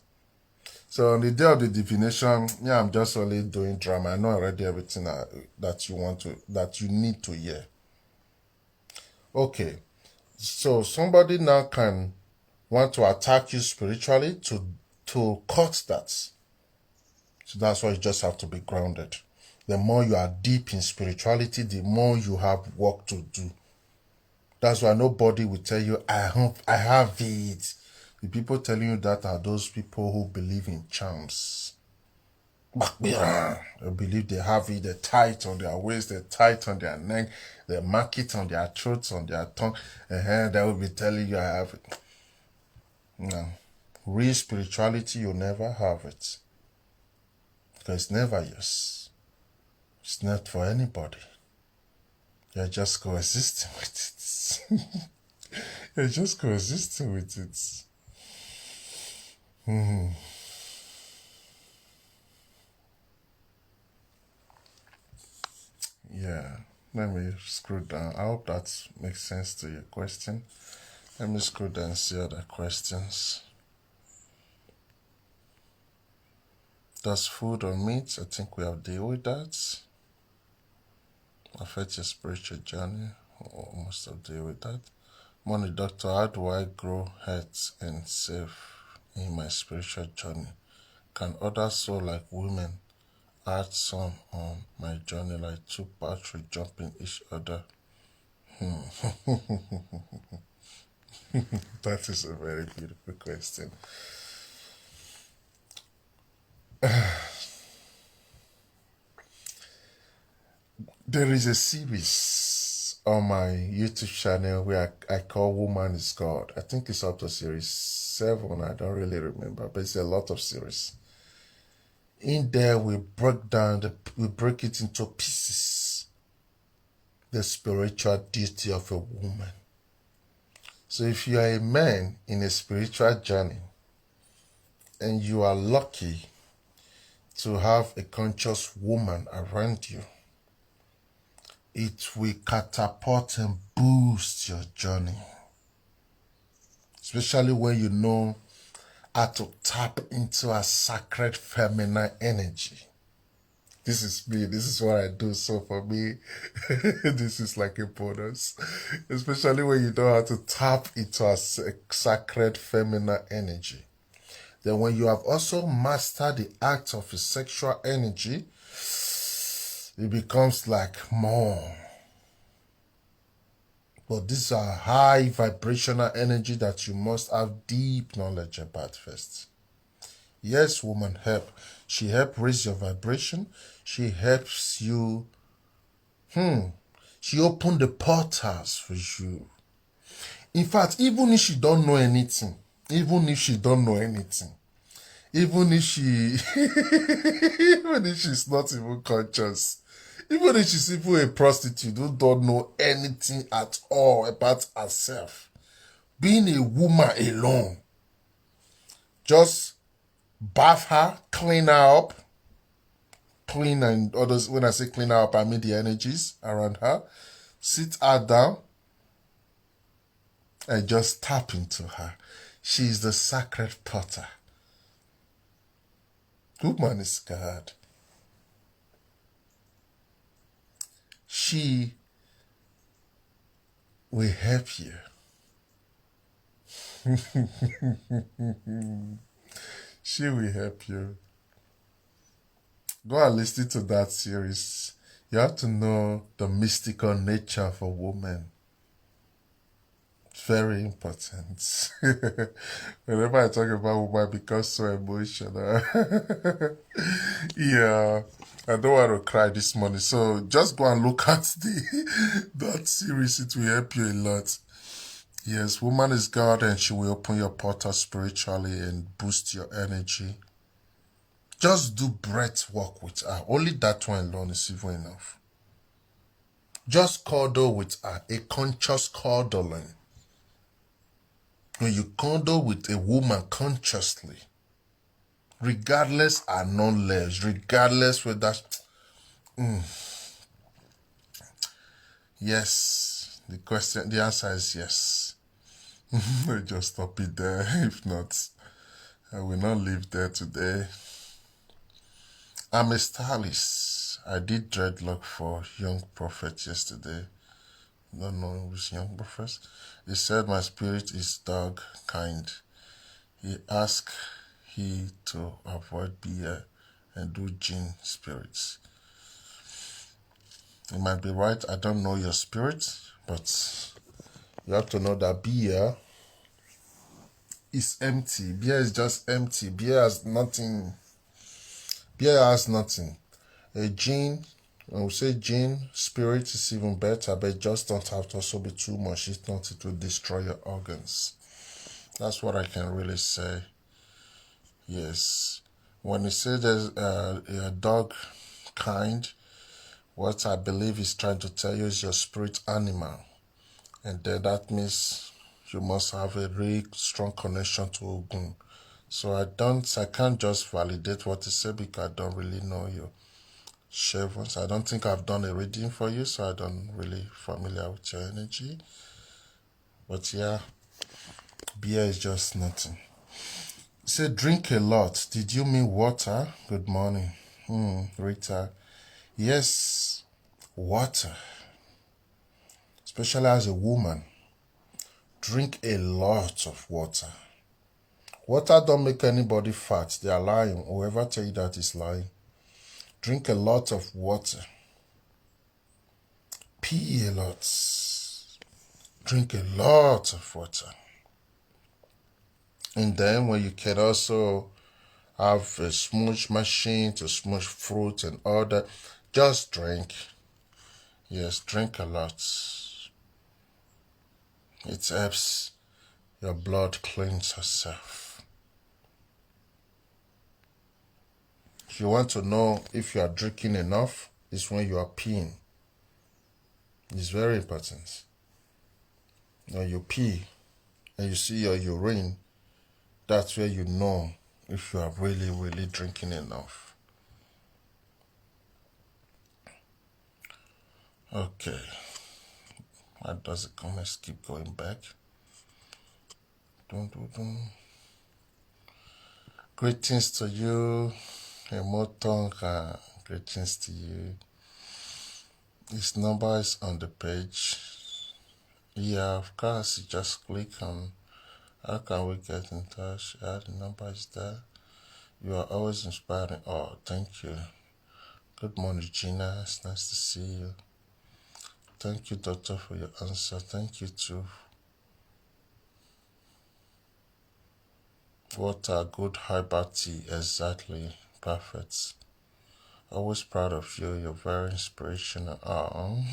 So on the day of the divination, yeah, I'm just only doing drama. I know already everything that you need to hear. Okay, so somebody now can want to attack you spiritually to cut that. So that's why you just have to be grounded. The more you are deep in spirituality, the more you have work to do. That's why nobody will tell you, I have it. The people telling you that are those people who believe in charms. They believe they have it, they tie it on their waist, they tie it on their neck, they mark it on their throats, on their tongue, and they will be telling you, I have it. No. Real spirituality, you never have it. Because it's never yours. It's not for anybody. You're just coexisting with it. You're just coexisting with it. Yeah. Let me scroll down. I hope that makes sense to your question. Let me scroll down and see other questions. Does food or meat? I think we have dealt with that. Affect your spiritual journey. Almost have dealt with that. Money doctor, how do I grow health and safe in my spiritual journey? Can other soul like women add some on my journey like two battery jumping each other? That is a very beautiful question. There is a series on my YouTube channel where I call Woman is God. I think it's up to series 7. I don't really remember, but it's a lot of series. In there, we break it into pieces. The spiritual duty of a woman. So if you are a man in a spiritual journey and you are lucky to have a conscious woman around you, it will catapult and boost your journey. Especially when you know how to tap into a sacred feminine energy. This is me. This is what I do. So for me, this is like a bonus. Especially when you know how to tap into a sacred feminine energy. Then when you have also mastered the act of a sexual energy, it becomes like more. But these are high vibrational energy that you must have deep knowledge about first. Yes, woman help. She helps raise your vibration. She helps you. She opened the portals for you. In fact, even if she don't know anything, even if she don't know anything, even if she, even if she's not even conscious, even if she's even a prostitute who don't know anything at all about herself, being a woman alone, just bath her, clean her up, clean and others. When I say clean her up, I mean the energies around her. Sit her down and just tap into her. She is the sacred potter. Woman is God. She will help you. She will help you. Go and listen to that series. You have to know the mystical nature of a woman. Very important. Whenever I talk about woman, I become so emotional. Yeah, I don't want to cry this morning. So just go and look at that series. It will help you a lot. Yes, woman is God and she will open your portal spiritually and boost your energy. Just do breath work with her. Only that one alone is even enough. Just cuddle with her, a conscious cuddling. When you cuddle with a woman consciously, regardless her knowledge, regardless whether Yes. The answer is yes. We'll just stop it there. If not, I will not live there today. I'm a stylist. I did dreadlock for Young Prophet yesterday. Don't know who's Young Prophet. He said my spirit is dog kind. He asked he to avoid beer and do gin spirits. You might be right, I don't know your spirit, but you have to know that beer is empty. Beer is just empty. Beer has nothing. Beer has nothing. A gin, when we say gin, spirit is even better, but it just don't have to also be too much. It's not, it will destroy your organs. That's what I can really say. Yes. When you say there's a dog kind, what I believe is trying to tell you is your spirit animal. And then that means you must have a really strong connection to Ogun. So I can't just validate what you say because I don't really know you. Shavons. I don't think I've done a reading for you, so I don't really familiar with your energy. But yeah, beer is just nothing. Say drink a lot. Did you mean water? Good morning. Rita. Yes, water. Especially as a woman. Drink a lot of water. Water don't make anybody fat. They are lying. Whoever tell you that is lying. Drink a lot of water. Pee a lot. Drink a lot of water. And then when you can also have a smooch machine to smooch fruit and all that, just drink. Yes, drink a lot. It helps your blood cleanse itself. If you want to know if you are drinking enough, it's when you are peeing. It's very important. When you pee and you see your urine, that's where you know if you are really, really drinking enough. Okay. Why does the comments keep going back? Dun, dun, dun. Greetings to you, Emotonga. Greetings to you. His number is on the page. Yeah, of course, you just click on how can we get in touch. Yeah, the number is there. You are always inspiring. Oh, thank you. Good morning, Gina. It's nice to see you. Thank you, Doctor, for your answer. Thank you, too. What a good herbal tea. Exactly. Perfect. Always proud of you. You're very inspirational. Oh,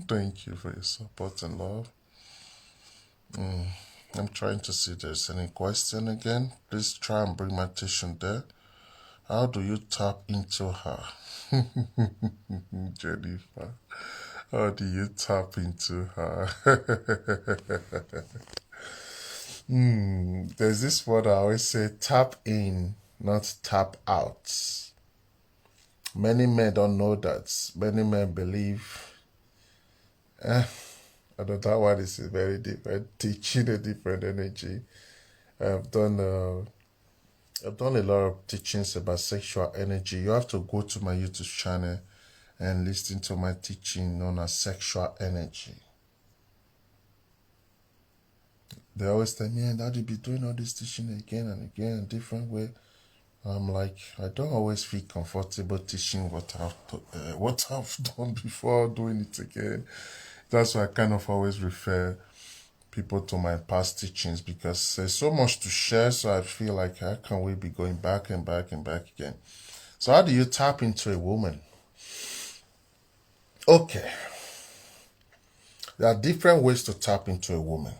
thank you for your support and love. I'm trying to see if there's any question again. Please try and bring my attention there. How do you tap into her? Jennifer. How do you tap into her? There's this word I always say, tap in, not tap out. Many men don't know that. Many men believe, I know that one is very different, teaching a different energy. I've done a lot of teachings about sexual energy. You have to go to my YouTube channel and listen to my teaching known as sexual energy. They always tell me, and Daddy be doing all this teaching again and again in different way. I'm like, I don't always feel comfortable teaching what I've done before doing it again. That's why I kind of always refer people to my past teachings because there's so much to share. So I feel like, how can we be going back and back and back again? So how do you tap into a woman? Okay. There are different ways to tap into a woman.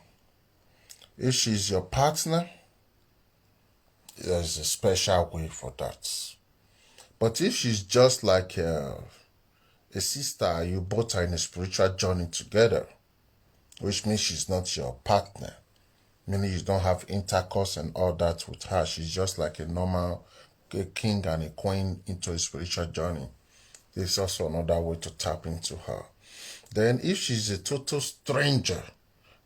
If she's your partner, there's a special way for that. But if she's just like a sister, you both are in a spiritual journey together, which means she's not your partner, meaning you don't have intercourse and all that with her. She's just like a normal king and a queen into a spiritual journey. There's also another way to tap into her. Then if she's a total stranger,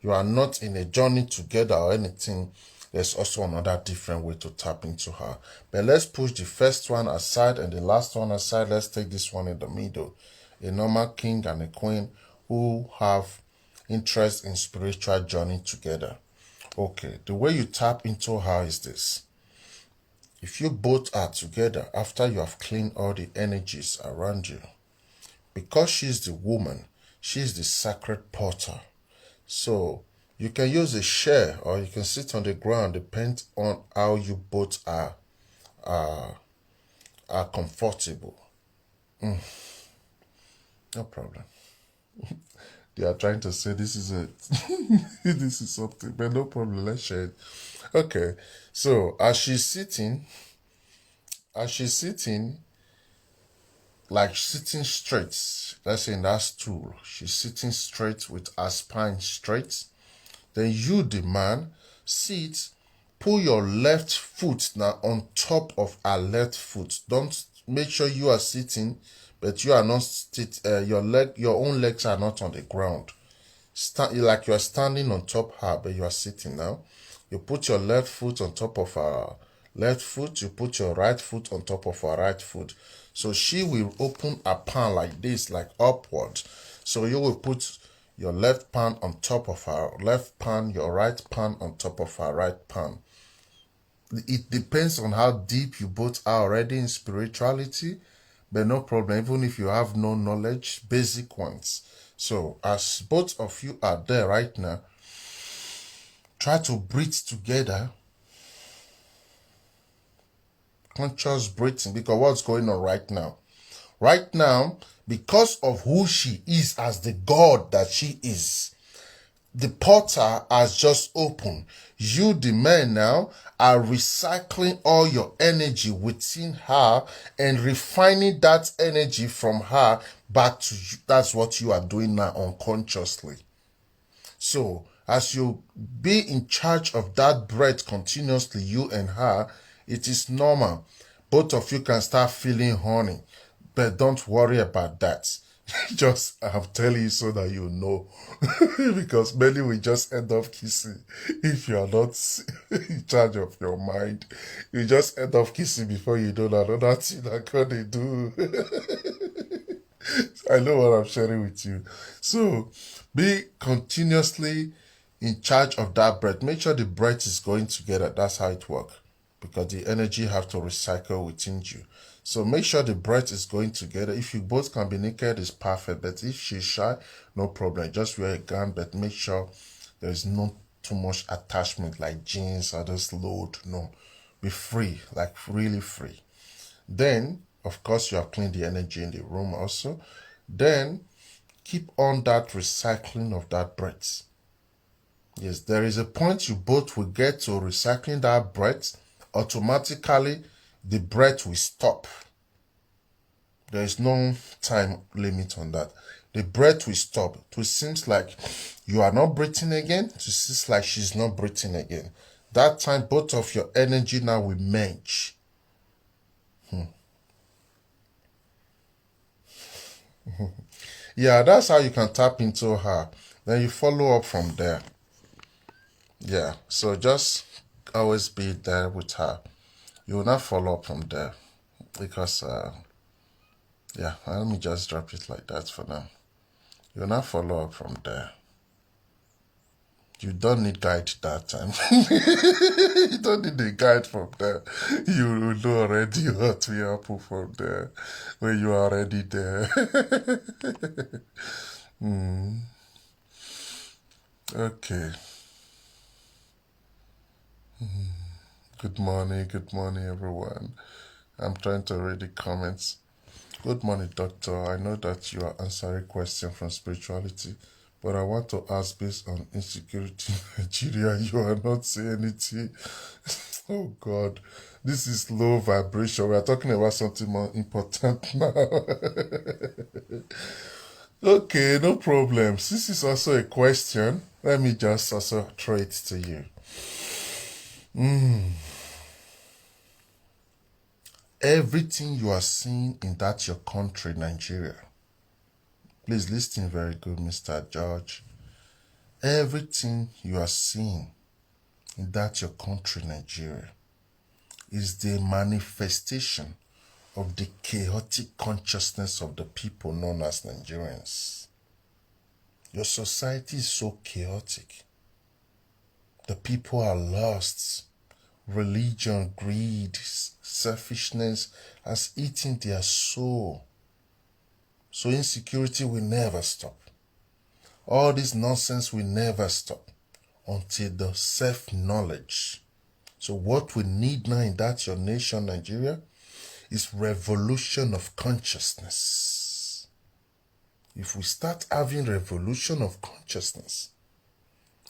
you are not in a journey together or anything, there's also another different way to tap into her. But let's push the first one aside and the last one aside. Let's take this one in the middle. A normal king and a queen who have interest in spiritual journey together. Okay, the way you tap into her is this. If you both are together after you have cleaned all the energies around you, because she's the woman, she's the sacred porter. So you can use a chair or you can sit on the ground, depends on how you both are comfortable. No problem. They are trying to say this is it. This is something, but no problem. Let's share it. Okay. So as she's sitting, like sitting straight, let's say in that stool, she's sitting straight with her spine straight. Then you, the man, sit, pull your left foot now on top of her left foot. Don't make sure you are sitting, but you are not your own legs are not on the ground. Like you are standing on top of her, but you are sitting now. You put your left foot on top of her left foot, you put your right foot on top of her right foot. So she will open a palm like this, like upward. So you will put your left palm on top of her left palm, your right palm on top of her right palm. It depends on how deep you both are already in spirituality, but no problem, even if you have no knowledge, basic ones. So as both of you are there right now, try to breathe together. Conscious breathing, because what's going on right now? Right now, because of who she is as the God that she is, the portal has just opened. You, the man, now are recycling all your energy within her and refining that energy from her back to you. That's what you are doing now unconsciously. So, as you be in charge of that breath continuously, you and her, it is normal. Both of you can start feeling horny, but don't worry about that. Just, I'm telling you so that you know. Because many will just end up kissing if you are not in charge of your mind. You just end up kissing before you know another thing that gonna do. I know what I'm sharing with you. So be continuously in charge of that breath. Make sure the breath is going together. That's how it works. Because the energy have to recycle within you. So make sure the breath is going together. If you both can be naked, it's perfect. But if she's shy, no problem. Just wear a gown, but make sure there's not too much attachment like jeans or just load. No. Be free, like really free. Then, of course, you have cleaned the energy in the room also. Then, keep on that recycling of that breath. Yes, there is a point you both will get to recycling that breath. Automatically, the breath will stop. There is no time limit on that. The breath will stop. It seems like you are not breathing again. It seems like she's not breathing again. That time, both of your energy now will merge. Yeah, that's how you can tap into her. Then you follow up from there. Yeah, so just always be there with her. You will not follow up from there because, yeah, let me just drop it like that for now. You will not follow up from there. You don't need guide that time. You don't need a guide from there. You will know already what will happen from there when you are already there. Okay. Good morning, everyone. I'm trying to read the comments. Good morning, doctor. I know that you are answering questions from spirituality, but I want to ask based on insecurity in Nigeria, you are not saying anything. Oh God, this is low vibration. We are talking about something more important now. Okay, no problem. This is also a question. Let me just also throw it to you. Everything you are seeing in that your country, Nigeria. Please listen very good, Mr. George. Everything you are seeing in that your country, Nigeria, is the manifestation of the chaotic consciousness of the people known as Nigerians. Your society is so chaotic. The people are lost. Religion, greed, selfishness has eaten their soul. So insecurity will never stop. All this nonsense will never stop until the self-knowledge. So what we need now in that your nation, Nigeria, is revolution of consciousness. If we start having revolution of consciousness,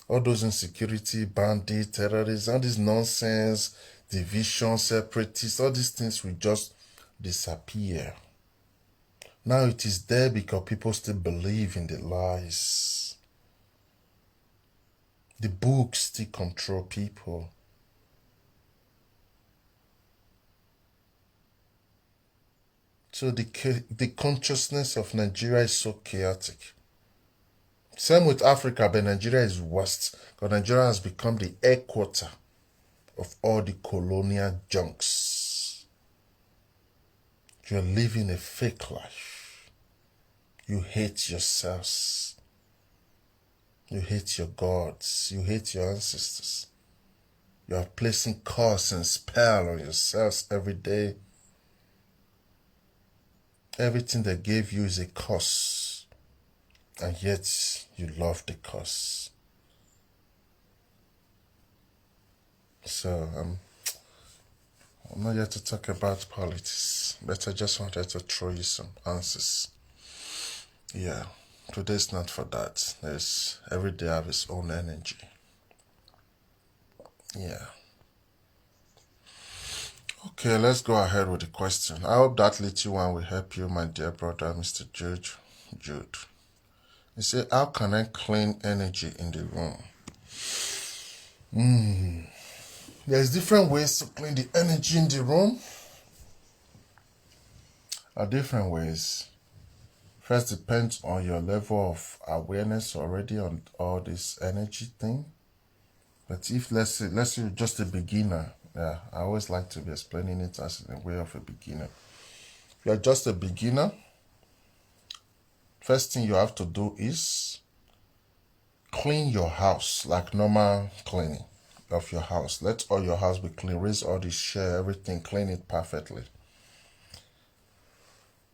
all those insecurity, bandit, terrorism, all this nonsense, division, separatists, all these things will just disappear. Now it is there because people still believe in the lies. The books still control people. So the consciousness of Nigeria is so chaotic. Same with Africa, but Nigeria is worst because Nigeria has become the headquarter of all the colonial junks. You're living a fake life. You hate yourselves. You hate your gods. You hate your ancestors. You are placing curse and spell on yourselves every day. Everything they gave you is a curse, and yet you love the curse. So I'm not here to talk about politics, but I just wanted to throw you some answers. Yeah, today's not for that. Every day have its own energy. Yeah. Okay, let's go ahead with the question. I hope that little one will help you, my dear brother, Mr. Jude. He said, how can I clean energy in the room? There's different ways to clean the energy in the room. Different ways. First, depends on your level of awareness already on all this energy thing. But if let's say you're just a beginner, I always like to be explaining it as in a way of a beginner. If you're just a beginner, first thing you have to do is clean your house like normal cleaning of your house. Let all your house be clean. Raise all the share, everything, clean it perfectly.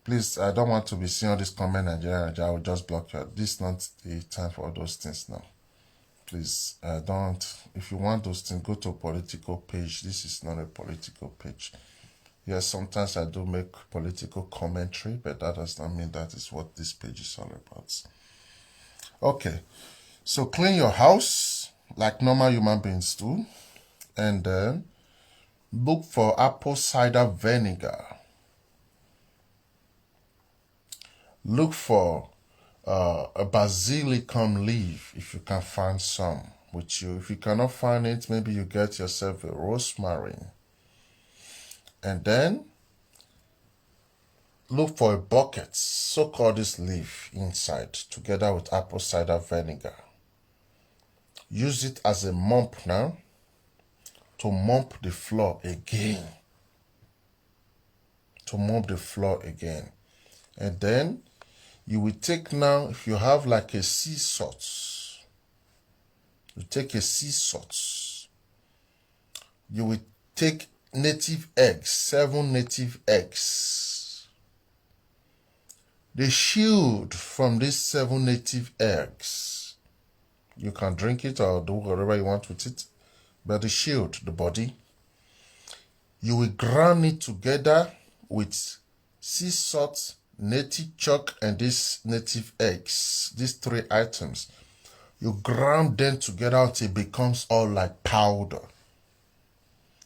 Please, I don't want to be seeing all this comment, Nigeria. I will just block you. This is not the time for all those things now. Please, don't. If you want those things, go to a political page. This is not a political page. Yes, sometimes I do make political commentary, but that does not mean that is what this page is all about. Okay, so clean your house like normal human beings do, and then look for apple cider vinegar. Look for a basilicum leaf if you can find some with you. If you cannot find it, maybe you get yourself a rosemary. And then look for a bucket, soak all this leaf inside together with apple cider vinegar. Use it as a mop now to mop the floor again. And then you will take now, if you have like a sea salt, you take a sea salt. You will take native eggs, 7 native eggs. The shield from these 7 native eggs, you can drink it or do whatever you want with it. But the shield, the body, you will grind it together with sea salt, native chalk, and these native eggs. These 3 items. You grind them together until it becomes all like powder.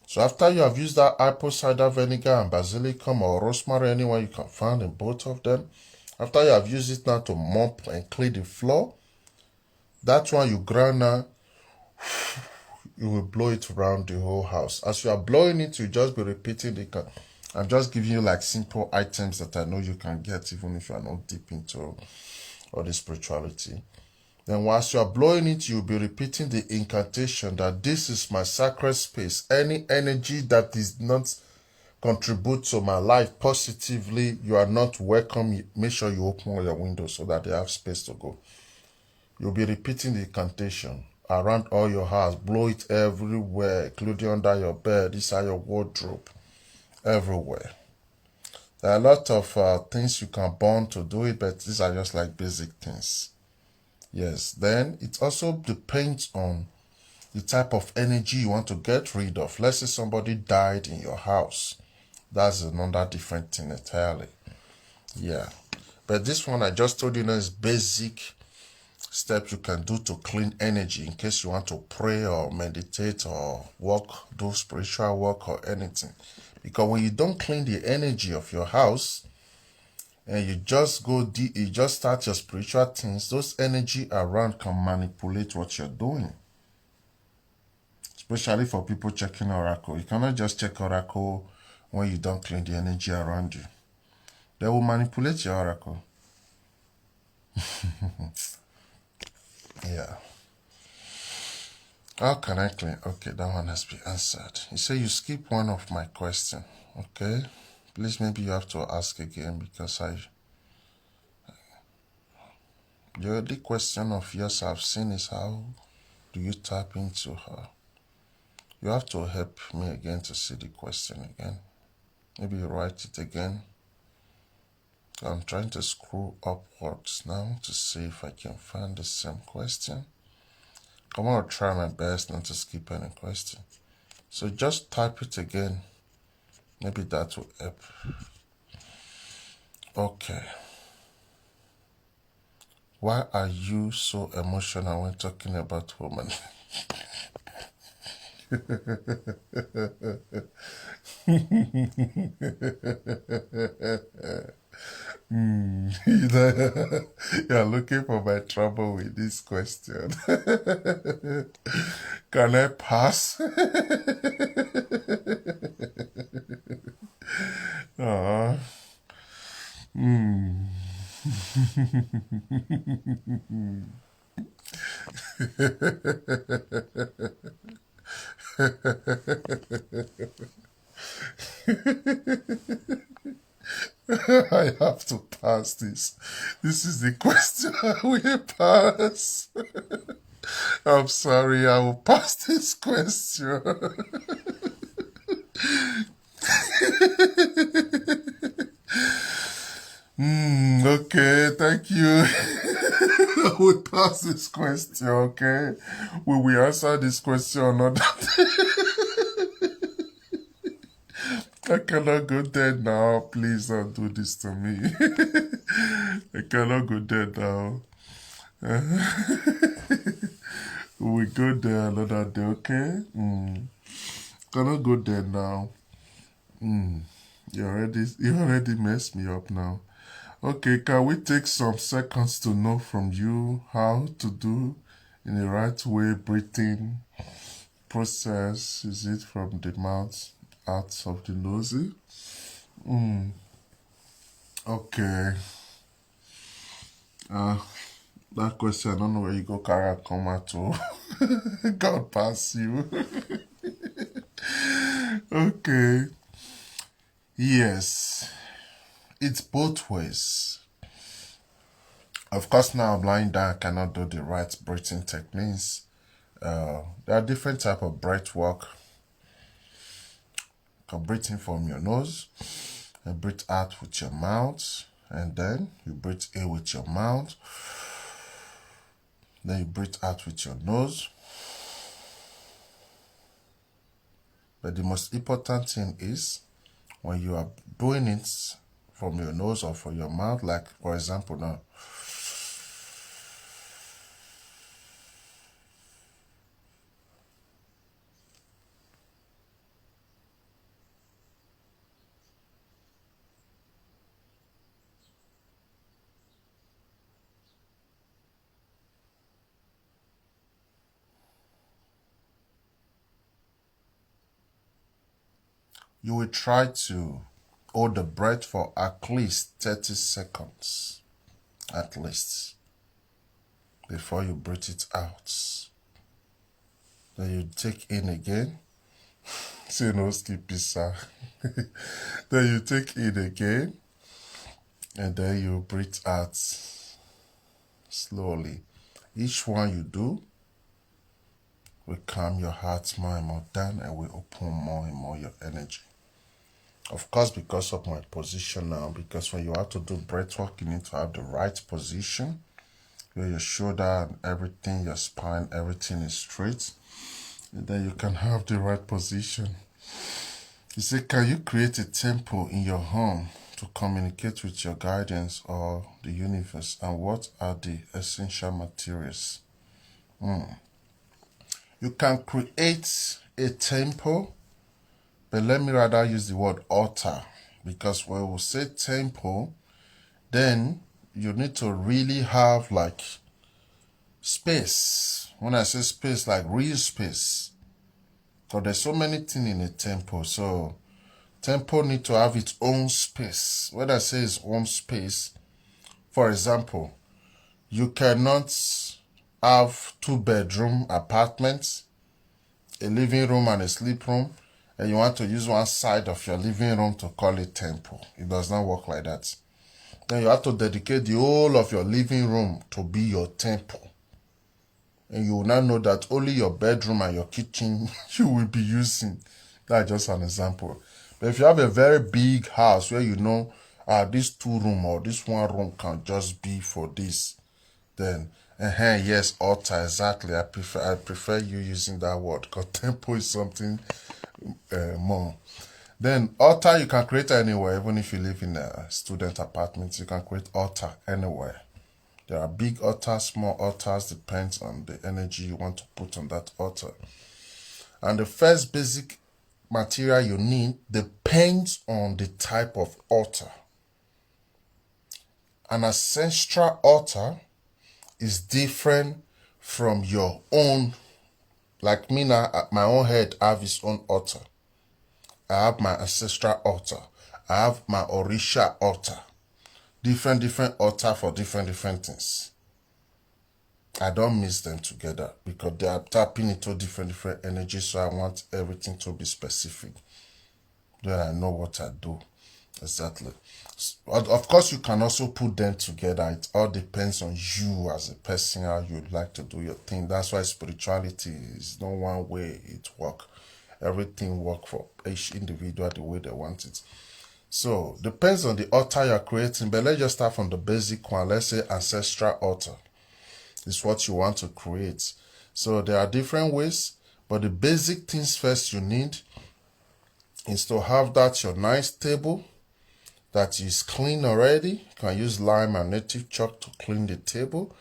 So after you have used that apple cider vinegar and basilicum or rosemary, anyone you can find in both of them, after you have used it now to mop and clean the floor, that one you grind now, you will blow it around the whole house. As you are blowing it, you just be repeating I'm just giving you like simple items that I know you can get even if you are not deep into all the spirituality. Then whilst you are blowing it, you'll be repeating the incantation that this is my sacred space. Any energy that is not contribute to my life positively, you are not welcome. Make sure you open all your windows so that they have space to go. You'll be repeating the incantation around all your house. Blow it everywhere, including under your bed, inside your wardrobe, everywhere. There are a lot of things you can burn to do it, but these are just like basic things. Yes, then it also depends on the type of energy you want to get rid of. Let's say somebody died in your house. That's another different thing entirely. Yeah. But this one I just told you now is basic steps you can do to clean energy in case you want to pray or meditate or work, do spiritual work or anything. Because when you don't clean the energy of your house and you just go deep, you just start your spiritual things, those energy around can manipulate what you're doing. Especially for people checking Oracle. You cannot just check Oracle when you don't clean the energy around you. They will manipulate your Oracle. Yeah. How can I clean? Okay, that one has been answered. You say you skip one of my question. Okay. Please, maybe you have to ask again because the only question of yours I've seen is how do you tap into her? You have to help me again to see the question again. Maybe you write it again. I'm trying to scroll upwards now to see if I can find the same question. I'm going to try my best not to skip any question. So just type it again. Maybe that will help. Okay. Why are you so emotional when talking about women? You're looking for my trouble with this question. Can I pass? Aw. I have to pass this. This is the question I will pass. I'm sorry, I will pass this question. Okay, thank you. I will pass this question, okay? We will answer this question another. I cannot go there now. Please don't do this to me. I cannot go there now. We go there another day, okay? Cannot go there now. You already messed me up now. Okay, can we take some seconds to know from you how to do in the right way breathing process? Is it from the mouth out of the nose? Okay. That question, I don't know where you go carry a comma to. God pass you. Okay. Yes. It's both ways. Of course, now I'm lying down, I cannot do the right breathing techniques. There are different type of breath work. You can breathe in from your nose and breathe out with your mouth, and then you breathe in with your mouth. Then you breathe out with your nose. But the most important thing is when you are doing it from your nose or from your mouth, like for example now, you will try to hold the breath for at least 30 seconds. At least. Before you breathe it out. Then you take in again. Say no skippy, sir. Then you take in again. And then you breathe out slowly. Each one you do will calm your heart more and more down and will open more and more your energy. Of course, because of my position now, because when you have to do breath work, you need to have the right position, where your shoulder and everything, your spine, everything is straight. And then you can have the right position. You say, can you create a temple in your home to communicate with your guardians or the universe? And what are the essential materials? You can create a temple, but let me rather use the word altar, because when we say temple, then you need to really have like space. When I say space, like real space, because there's so many things in a temple. So temple need to have its own space. When I say its own space, for example, you cannot have 2-bedroom apartments, a living room and a sleep room, and you want to use one side of your living room to call it temple. It does not work like that. Then you have to dedicate the whole of your living room to be your temple. And you will now know that only your bedroom and your kitchen you will be using. That's just an example. But if you have a very big house where you know this 2-room or this 1 room can just be for this, then yes, altar, exactly. I prefer you using that word, because temple is something more. Then altar you can create anywhere. Even if you live in a student apartment, you can create altar anywhere. There are big altars, small altars, depends on the energy you want to put on that altar. And the first basic material you need depends on the type of altar. An ancestral altar is different from your own. Like me now, my own head have its own altar. I have my ancestral altar. I have my Orisha altar. Different altar for different things. I don't mix them together because they are tapping into different energies, so I want everything to be specific. Then I know what I do. Exactly. Of course, you can also put them together. It all depends on you as a person, how you like to do your thing. That's why spirituality is not one way it works. Everything works for each individual the way they want it. So, depends on the altar you're creating, but let's just start from the basic one. Let's say ancestral altar is what you want to create. So, there are different ways, but the basic things first you need is to have that your nice table that is clean already. You can use lime and native chalk to clean the table.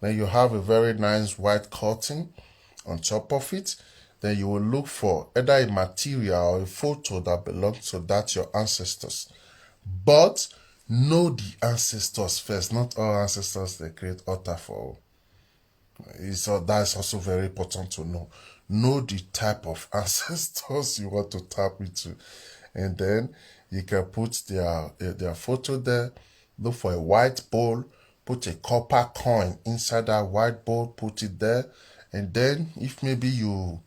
Then you have a very nice white curtain on top of it. Then you will look for either a material or a photo that belongs to that your ancestors. But know the ancestors first. Not all ancestors they create altar for. That's also very important to know. Know the type of ancestors you want to tap into. And then you can put their photo there. Look for a white bowl. Put a copper coin inside that white bowl. Put it there. And then if maybe you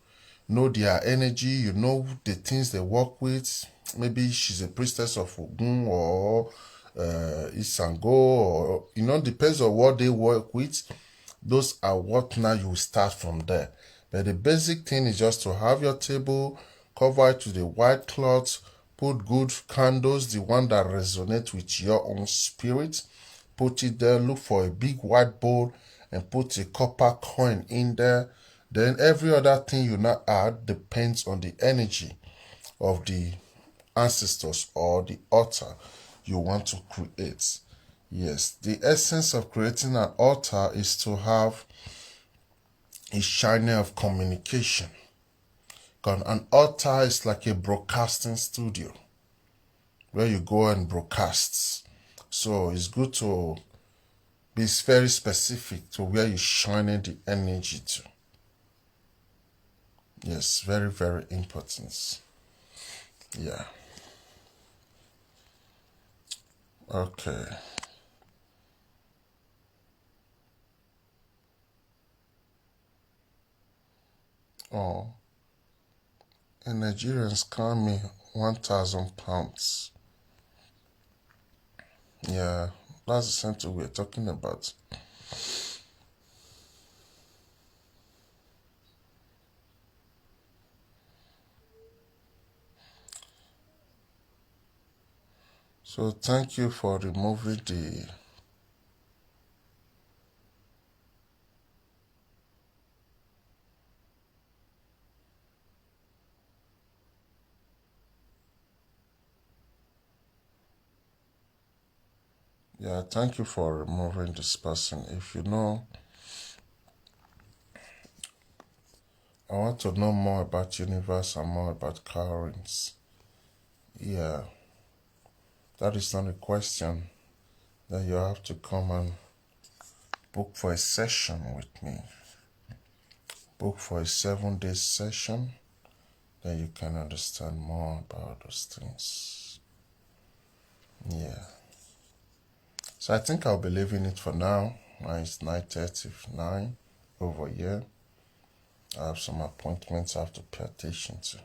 know their energy, you know the things they work with. Maybe she's a priestess of Ogun or Isango, or depends on what they work with. Those are what now you start from there. But the basic thing is just to have your table, cover it with a white cloth, put good candles, the one that resonate with your own spirit. Put it there, look for a big white bowl and put a copper coin in there. Then every other thing you now add depends on the energy of the ancestors or the altar you want to create. Yes, the essence of creating an altar is to have a channel of communication. Because an altar is like a broadcasting studio where you go and broadcast. So it's good to be very specific to where you're shining the energy to. Yes, very important. Yeah. Okay. Oh, and Nigerians call me 1,000 pounds. Yeah, that's the same thing we're talking about. So thank you for removing the. Yeah, thank you for removing this person. If you know, I want to know more about universe and more about cowrings. Yeah, that is not a question. Then you have to come and book for a session with me. Book for a 7-day session. Then you can understand more about those things. Yeah. So I think I'll be leaving it for now. Now it's 9:39 over here. I have some appointments I have to pay attention to.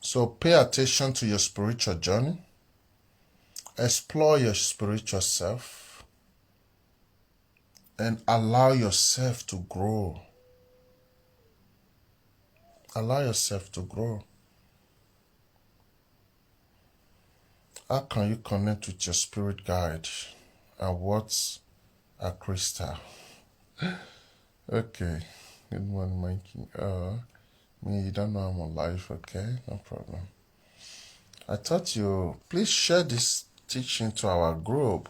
So pay attention to your spiritual journey. Explore your spiritual self and allow yourself to grow. Allow yourself to grow. How can you connect with your spirit guide? And what's a crystal? Okay. Good morning, Mikey. You don't know I'm alive, okay? No problem. I thought you please share this teaching to our group.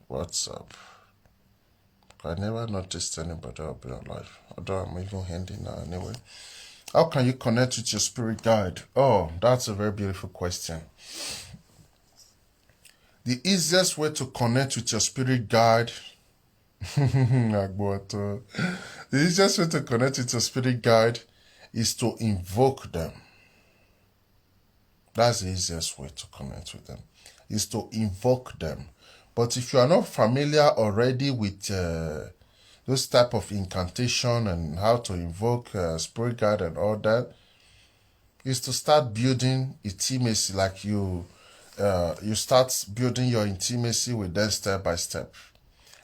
What's up? I never noticed anybody will be alive. Although I'm even handing now anyway. How can you connect with your spirit guide? Oh, that's a very beautiful question. The easiest way to connect with your spirit guide, the easiest way to connect with your spirit guide is to invoke them. That's the easiest way to connect with them, is to invoke them. But if you are not familiar already with those type of incantation and how to invoke spirit guide and all that, is to start building intimacy. Like you start building your intimacy with them step by step.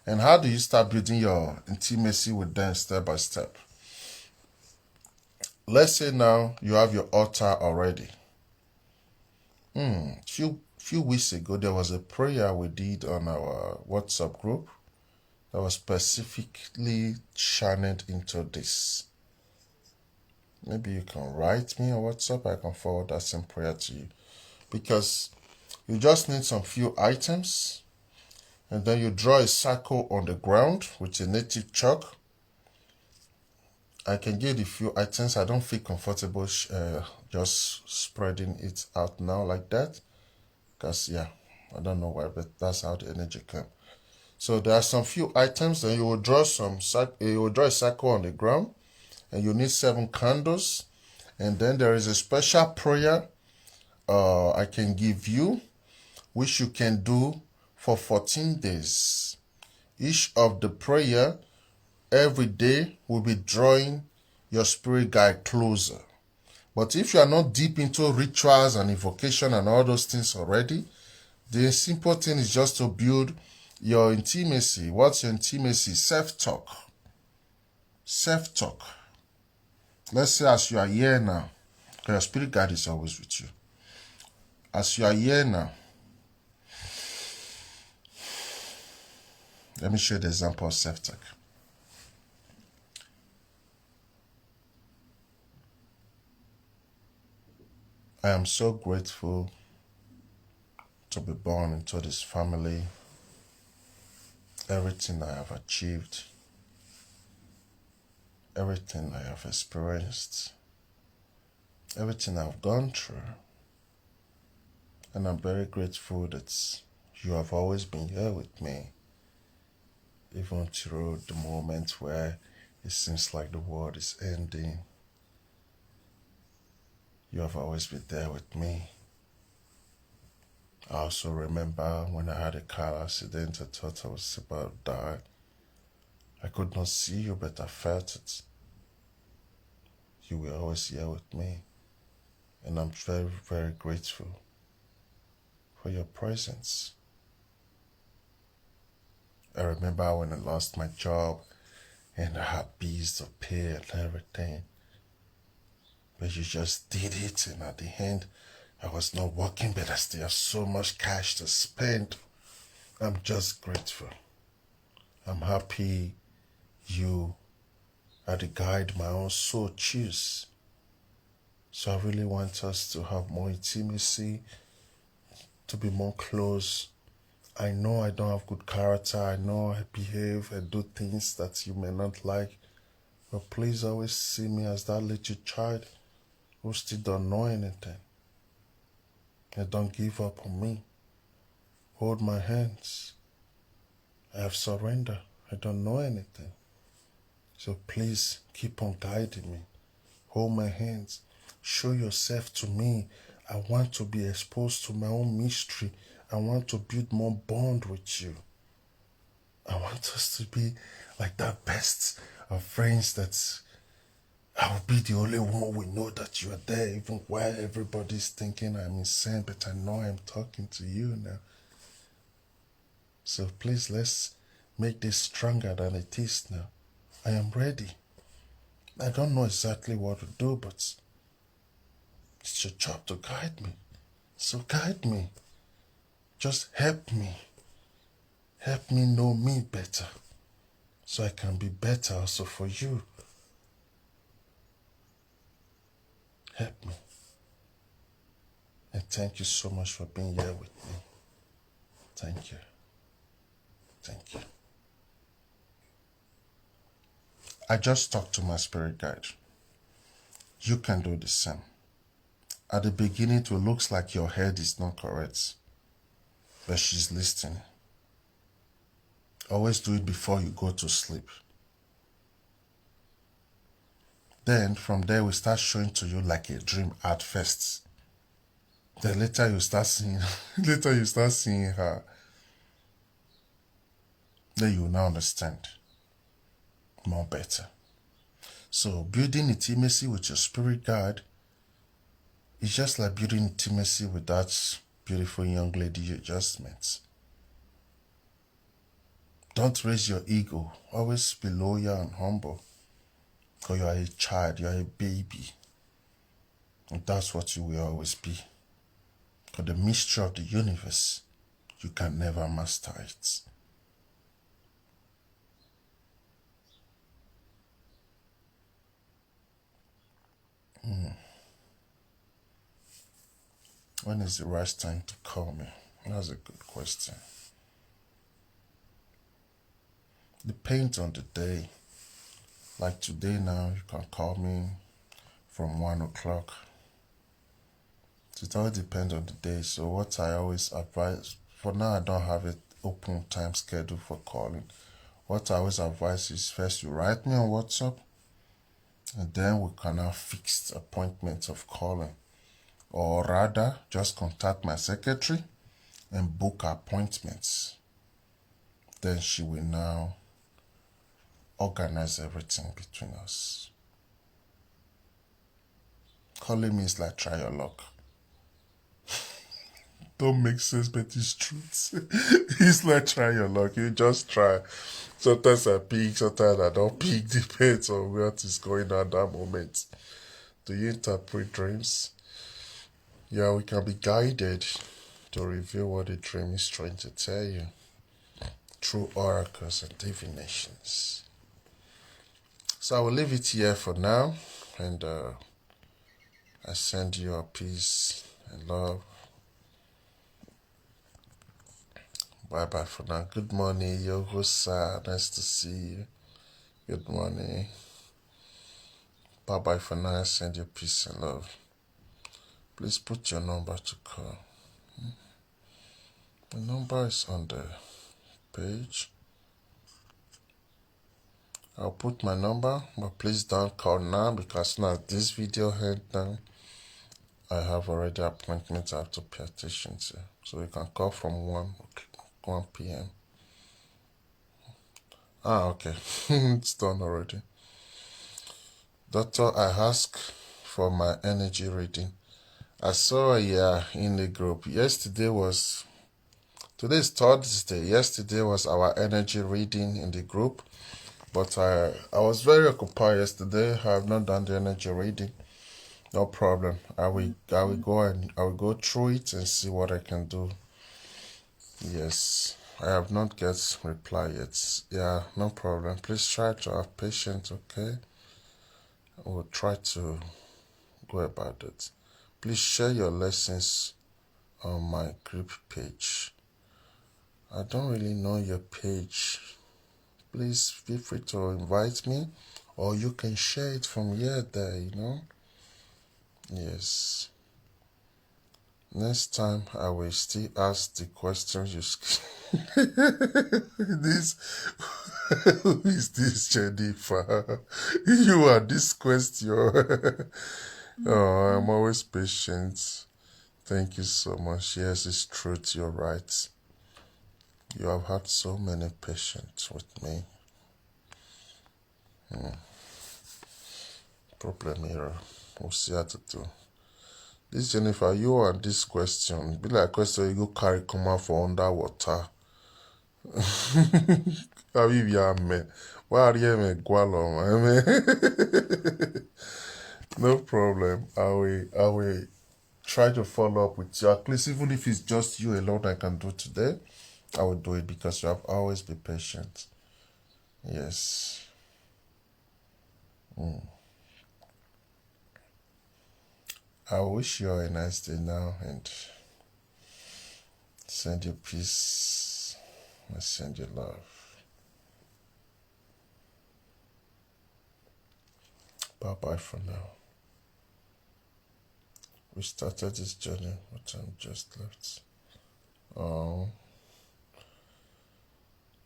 And how do you start building your intimacy with them step by step? Let's say now you have your altar already. Few weeks ago, there was a prayer we did on our WhatsApp group that was specifically channeled into this. Maybe you can write me on WhatsApp. I can forward that same prayer to you. Because you just need some few items, and then you draw a circle on the ground with a native chalk. I can give the few items. I don't feel comfortable just spreading it out now like that. Because, yeah, I don't know why, but that's how the energy comes. So there are some few items. Then you will draw a circle on the ground, and you need 7 candles. And then there is a special prayer I can give you, which you can do for 14 days. Each of the prayer every day will be drawing your spirit guide closer. But if you are not deep into rituals and invocation and all those things already, the simple thing is just to build your intimacy. What's your intimacy? Self-talk. Self-talk. Let's say as you are here now, because your spirit guide is always with you. As you are here now, let me show you the example of self-talk. I am so grateful to be born into this family. Everything I have achieved, everything I have experienced, everything I've gone through. And I'm very grateful that you have always been here with me, even through the moment where it seems like the world is ending. You have always been there with me. I also remember when I had a car accident, I thought I was about to die. I could not see you, but I felt it. You were always here with me, and I'm very, very grateful for your presence. I remember when I lost my job and I had bills to pay and everything, but you just did it, and at the end, I was not working, but I still have so much cash to spend. I'm just grateful. I'm happy you are the guide my own soul choose. So I really want us to have more intimacy, to be more close. I know I don't have good character. I know I behave and do things that you may not like. But please always see me as that little child who still don't know anything. And don't give up on me. Hold my hands. I have surrendered. I don't know anything. So please keep on guiding me. Hold my hands. Show yourself to me. I want to be exposed to my own mystery. I want to build more bond with you. I want us to be like that best of friends that I will be the only one we know that you are there, even while everybody's thinking I'm insane, but I know I'm talking to you now. So please, let's make this stronger than it is now. I am ready. I don't know exactly what to do, but it's your job to guide me. So guide me. Just help me. Help me know me better, so I can be better also for you. Help me. And thank you so much for being here with me. Thank you. Thank you. I just talked to my spirit guide. You can do the same. At the beginning, it looks like your head is not correct, but she's listening. Always do it before you go to sleep. Then from there, we start showing to you like a dream at first. Then later you start seeing, her. Then you will now understand more better. So building intimacy with your spirit guide is just like building intimacy with that beautiful young lady you just met. Don't raise your ego. Always be loyal and humble. Because you are a child, you are a baby. And that's what you will always be. Because the mystery of the universe, you can never master it. When is the right time to call me? That's a good question. Depends on the day. Like today now, you can call me from 1 o'clock. It all depends on the day. So what I always advise, for now I don't have it open time schedule for calling. What I always advise is first you write me on WhatsApp, and then we can have fixed appointments of calling. Or rather, just contact my secretary and book appointments. Then she will now organize everything between us. Calling me is like try your luck. Don't make sense, but it's truth. It's like try your luck. You just try. Sometimes I pick, sometimes I don't pick. Depends on what is going on at that moment. Do you interpret dreams? Yeah, we can be guided to reveal what the dream is trying to tell you through oracles and divinations. So I will leave it here for now, and I send you a peace and love. Bye bye for now. Good morning, Yogosa. Nice to see you. Good morning. Bye bye for now. I send you peace and love. Please put your number to call. The number is on the page. I'll put my number, but please don't call now because now this video ends now. I have already appointments I have to pay attention to. So you can call from 1 p.m. Ah, okay. It's done already. Doctor, I ask for my energy reading. I saw in the group. Today is Thursday. Yesterday was our energy reading in the group. But I was very occupied yesterday. I have not done the energy reading. No problem. I will go through it and see what I can do. Yes. I have not get reply yet. Yeah, no problem. Please try to have patience, okay? We'll try to go about it. Please share your lessons on my group page. I don't really know your page. Please feel free to invite me, or you can share it from here there. Yes. Next time I will still ask the questions you this who is this Jennifer? You are this question. Oh, I'm always patient. Thank you so much. Yes, it's truth. You're right. You have had so many patients with me. Problem here. We'll see how to do. This Jennifer, you are this question. Be like question you go carry come out for underwater. Habibi ame. Why are you me gualo? No problem. I will try to follow up with you. At least even if it's just you alone I can do today, I will do it because you have always been patient. Yes. I wish you a nice day now and send you peace. I send you love. Bye bye for now. We started this journey, but I'm just left. Oh,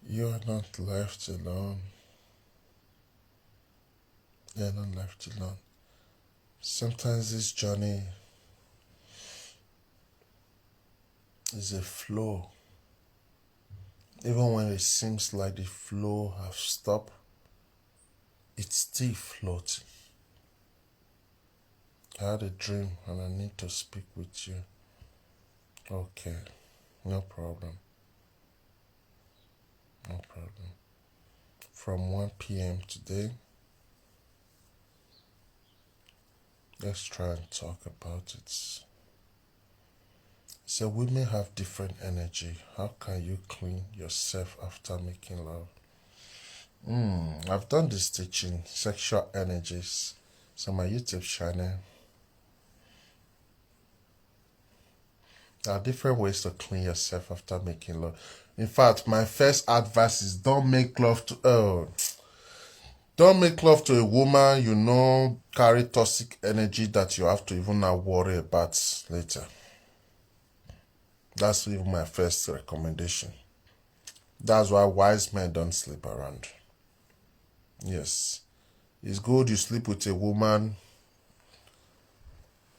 you are not left alone. You're not left alone. Sometimes this journey is a flow. Even when it seems like the flow has stopped, it's still floating. I had a dream and I need to speak with you. Okay, no problem. No problem. From 1 p.m. today, let's try and talk about it. So women have different energy. How can you clean yourself after making love? I've done this teaching, sexual energies. So my YouTube channel. There are different ways to clean yourself after making love. In fact, my first advice is don't make love to a woman carry toxic energy that you have to even now worry about later. That's even my first recommendation. That's why wise men don't sleep around. Yes. It's good you sleep with a woman.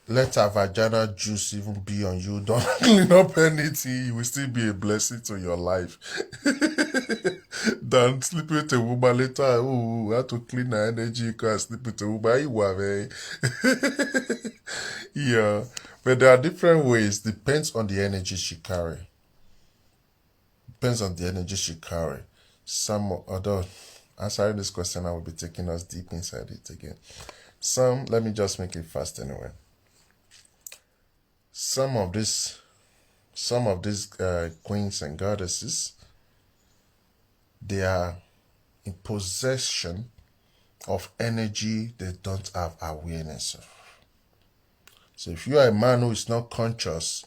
Let her vaginal juice even be on you. Don't clean up anything. You will still be a blessing to your life. Than sleep with a woman later. Oh, I have to clean her energy. You can sleep with a woman. You are very. Yeah. But there are different ways. Depends on the energy she carry. Depends on the energy she carry. Although answering this question, I will be taking us deep inside it again. Let me just make it fast anyway. Some of these queens and goddesses, they are in possession of energy they don't have awareness of. So if you are a man who is not conscious,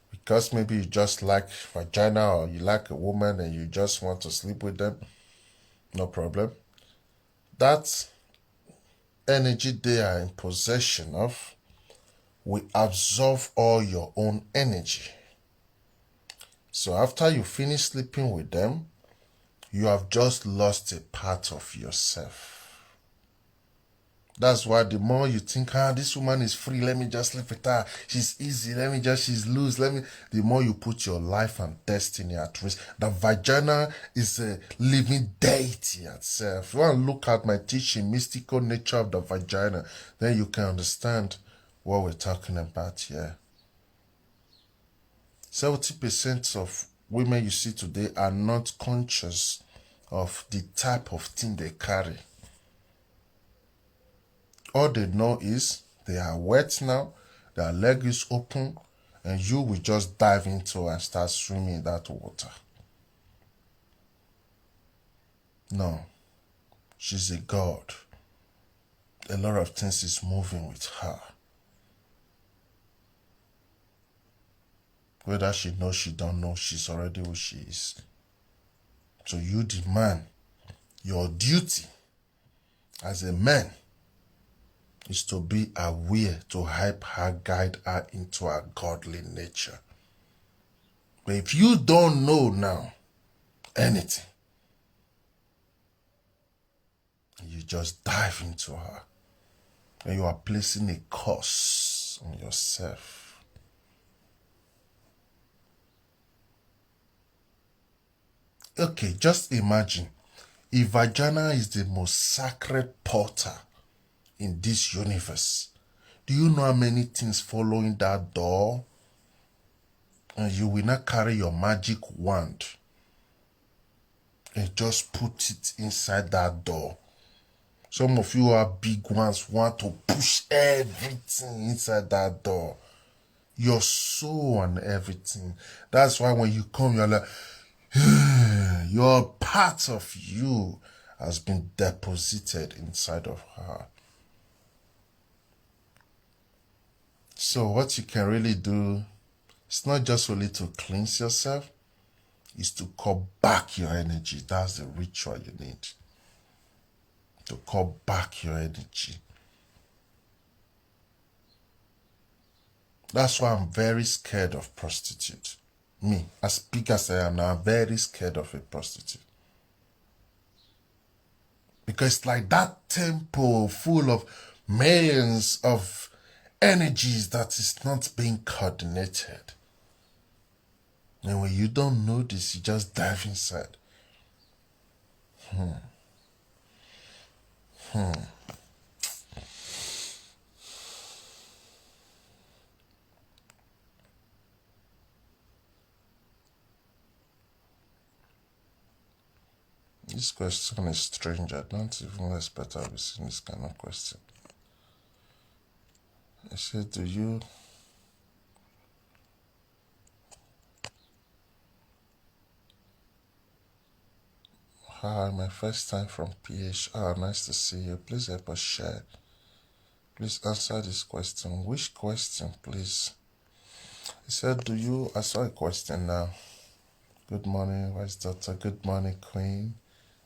because maybe you just like vagina or you like a woman and you just want to sleep with them, no problem. That energy they are in possession of will absorb all your own energy. So after you finish sleeping with them, you have just lost a part of yourself. That's why the more you think, this woman is free, let me just sleep with her. She's easy, she's loose, the more you put your life and destiny at risk. The vagina is a living deity itself. If you want to look at my teaching, mystical nature of the vagina, then you can understand what we're talking about here. 70% of women you see today are not conscious of the type of thing they carry. All they know is they are wet now, their leg is open, and you will just dive into and start swimming in that water. No, she's a god. A lot of things is moving with her. Whether she knows, she don't know, she's already who she is. So you, the man, your duty as a man is to be aware, to help her, guide her into her godly nature. But if you don't know now anything, you just dive into her, and you are placing a curse on yourself. Okay, just imagine if vagina is the most sacred portal in this universe. Do you know how many things following that door? And you will not carry your magic wand and just put it inside that door. Some of you are big ones, want to push everything inside that door. Your soul and everything. That's why when you come, you're like, your part of you has been deposited inside of her. So what you can really do, it's not just only to cleanse yourself, it's to call back your energy. That's the ritual you need. To call back your energy. That's why I'm very scared of prostitute. Me, as big as I am now, I'm very scared of a prostitute. Because it's like that temple full of millions of energies that is not being coordinated. And when you don't know this, you just dive inside. This question is strange. I don't even expect I'll be seeing this kind of question. I said, do you... Hi, my first time from PH. Nice to see you. Please help us share. Please answer this question. Which question, please? He said, do you... I saw a question now. Good morning, Vice Doctor. Good morning, Queen.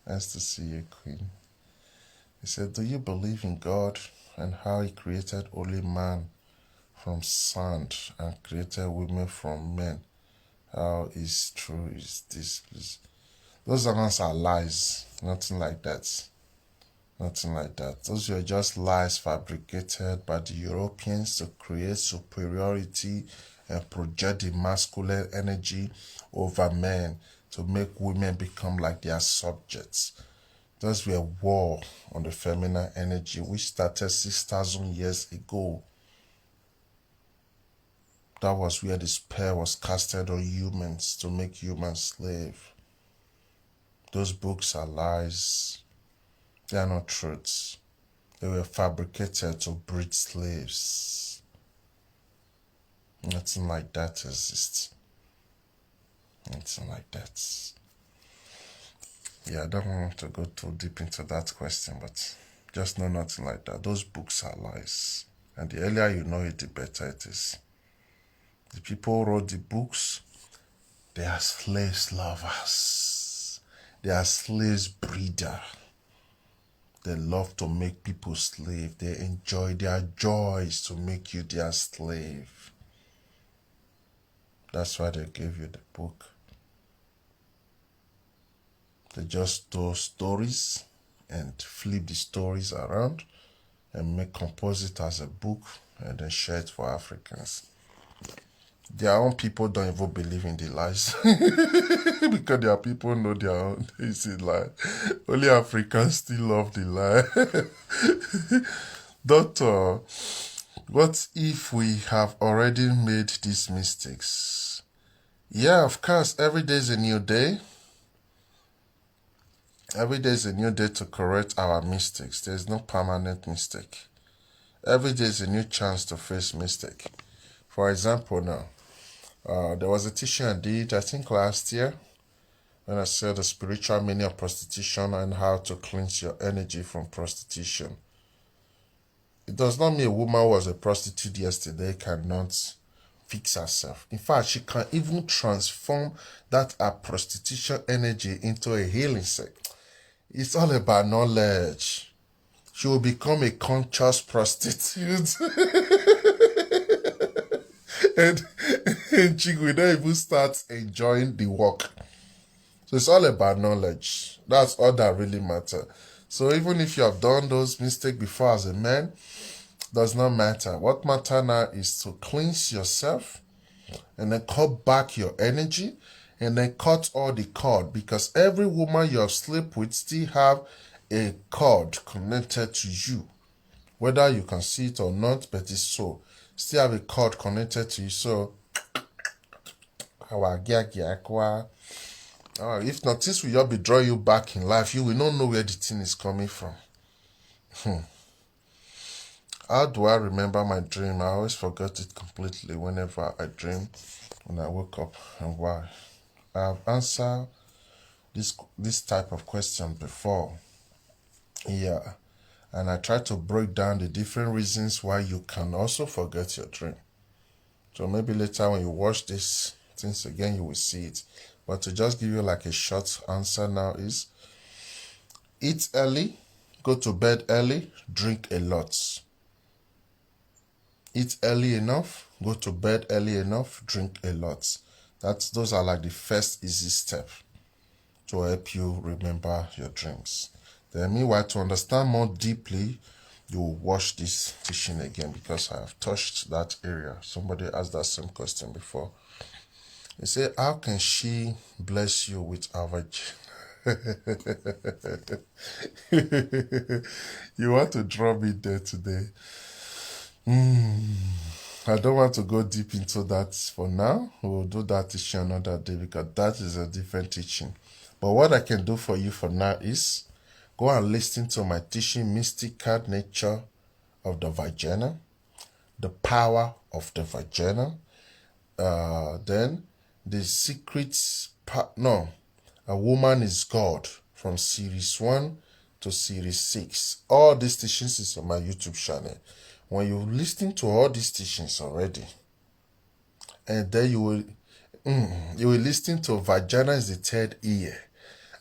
Nice to see you, Queen. He said, do you believe in God and how he created only man from sand and created women from men? How is true is this, please? Those answers are lies. Nothing like that. Nothing like that. Those were just lies fabricated by the Europeans to create superiority and project the masculine energy over men to make women become like their subjects. Those were war on the feminine energy, which started 6,000 years ago. That was where the spell was casted on humans to make humans slave. Those books are lies. They are not truths. They were fabricated to breed slaves. Nothing like that exists. Nothing like that. Yeah, I don't want to go too deep into that question, but just know nothing like that. Those books are lies. And the earlier you know it, the better it is. The people who wrote the books, they are slaves lovers. They are slaves breeder. They love to make people slave. They enjoy their joys to make you their slave. That's why they gave you the book. They just told stories and flip the stories around and compose it as a book and then share it for Africans. Their own people don't even believe in the lies because their people know their own is a lie. Only Africans still love the lie. Doctor, what if we have already made these mistakes? Yeah, of course, every day is a new day. Every day is a new day to correct our mistakes. There's no permanent mistake. Every day is a new chance to face mistake. For example, now, there was a teaching I did, I think last year, when I said the spiritual meaning of prostitution and how to cleanse your energy from prostitution. It does not mean a woman who was a prostitute yesterday cannot fix herself. In fact, she can even transform that prostitution energy into a healing set. It's all about knowledge. She will become a conscious prostitute. and, and she will not even start enjoying the work. So it's all about knowledge. That's all that really matters. So even if you have done those mistakes before as a man, does not matter. What matters now is to cleanse yourself and then cut back your energy and then cut all the cord, because every woman you have slept with still have a cord connected to you. Whether you can see it or not, but it's so. Still have a cord connected to you. So, if not, this will just be drawing you back in life. You will not know where the thing is coming from. How do I remember my dream? I always forget it completely whenever I dream, when I wake up, and why. I've answered this type of question before. Yeah. And I try to break down the different reasons why you can also forget your dream. So maybe later when you watch this things again, you will see it. But to just give you like a short answer now is, eat early, go to bed early, drink a lot. Eat early enough, go to bed early enough, drink a lot. Those are like the first easy step to help you remember your dreams. Then meanwhile, to understand more deeply, you will watch this teaching again, because I have touched that area. Somebody asked that same question before. They say, how can she bless you with our You want to draw me there today? I don't want to go deep into that for now. We'll do that teaching another day, because that is a different teaching. But what I can do for you for now is go and listen to my teaching, Mystical Nature of the Vagina, the Power of the Vagina, then the Secrets, A Woman is God, from series 1 to series 6. All these teachings is on my YouTube channel. When you listen to all these teachings already, and then you will listen to Vagina is the Third Ear.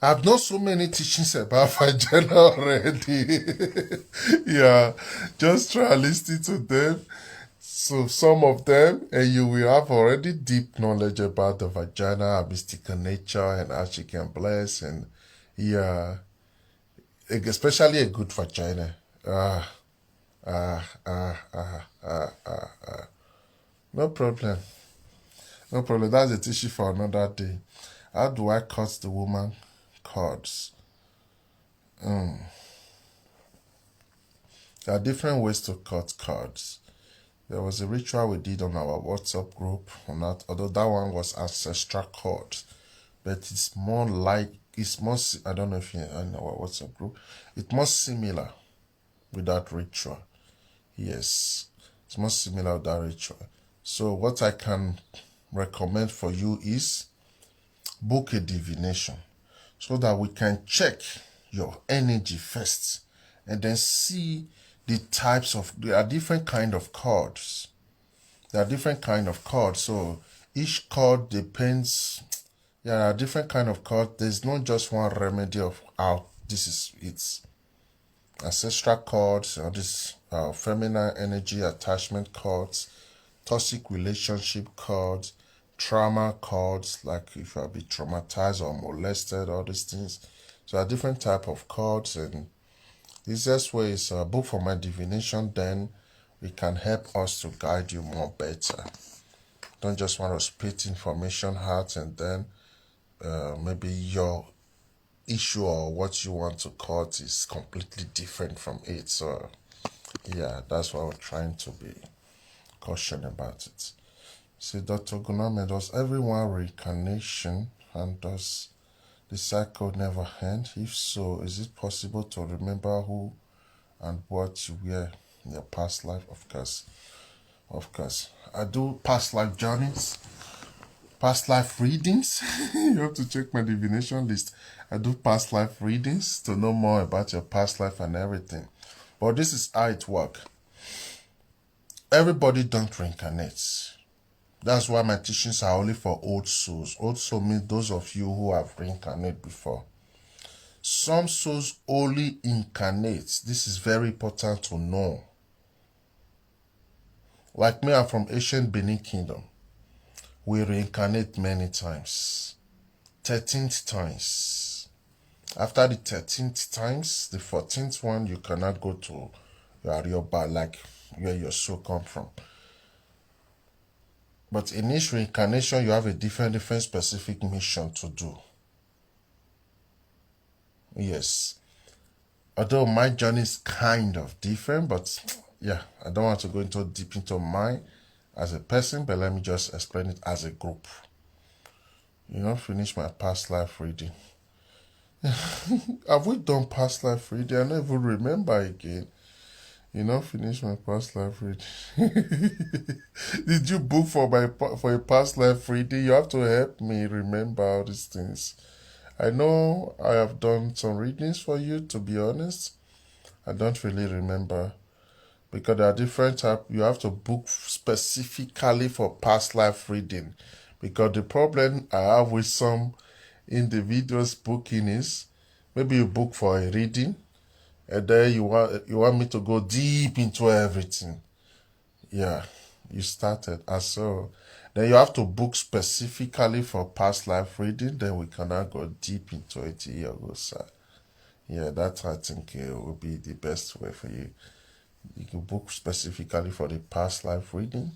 I've done so many teachings about vagina already. Yeah, just try listening to them. So some of them, and you will have already deep knowledge about the vagina, mystical nature, and how she can bless, and yeah, especially a good vagina. No problem. No problem. That's a tissue for another day. How do I cut the woman cords? There are different ways to cut cords. There was a ritual we did on our WhatsApp group on that, although that one was ancestral cords. But it's more like, I don't know if you're in our WhatsApp group, it's more similar with that ritual. Yes, it's more similar with that ritual. So what I can recommend for you is book a divination, so that we can check your energy first and then see the types of, there are different kind of cords. So each cord depends. There are different kind of cords. There's not just one remedy of how this is. It's ancestral cords, or this feminine energy attachment cords, toxic relationship cords, trauma cords, like if you have been traumatized or molested, all these things. So there are different type of cords, and easiest way is book for my divination, then we can help us to guide you more better. Don't just want to spit information out and then maybe your issue or what you want to cut is completely different from it. So yeah, that's why we're trying to be cautious about it. See, Dr. Guname, does everyone reincarnation and does the cycle never end? If so, is it possible to remember who and what you were in your past life? Of course. Of course. I do past life journeys, past life readings. You have to check my divination list. I do past life readings to know more about your past life and everything. But this is how it works. Everybody don't reincarnate. That's why my teachings are only for old souls. Old soul means those of you who have reincarnated before. Some souls only incarnate. This is very important to know. Like me, I'm from ancient Benin Kingdom. We reincarnate many times. 13th times. After the 13th times, the 14th one, you cannot go to your Arioba, like where your soul come from. But in each reincarnation, you have a different specific mission to do. Yes. Although my journey is kind of different, but yeah, I don't want to go into deep into mine as a person, but let me just explain it as a group. Finish my past life reading. Have we done past life reading? I don't even remember again. Finish my past life reading. Did you book for a past life reading? You have to help me remember all these things. I know I have done some readings for you, to be honest. I don't really remember because there are different types. You have to book specifically for past life reading because the problem I have with some individuals booking is maybe you book for a reading and then you want me to go deep into everything. Yeah, you started. And so then you have to book specifically for past life reading, then we cannot go deep into it here, sir. Yeah, that I think will be the best way for you. You can book specifically for the past life reading,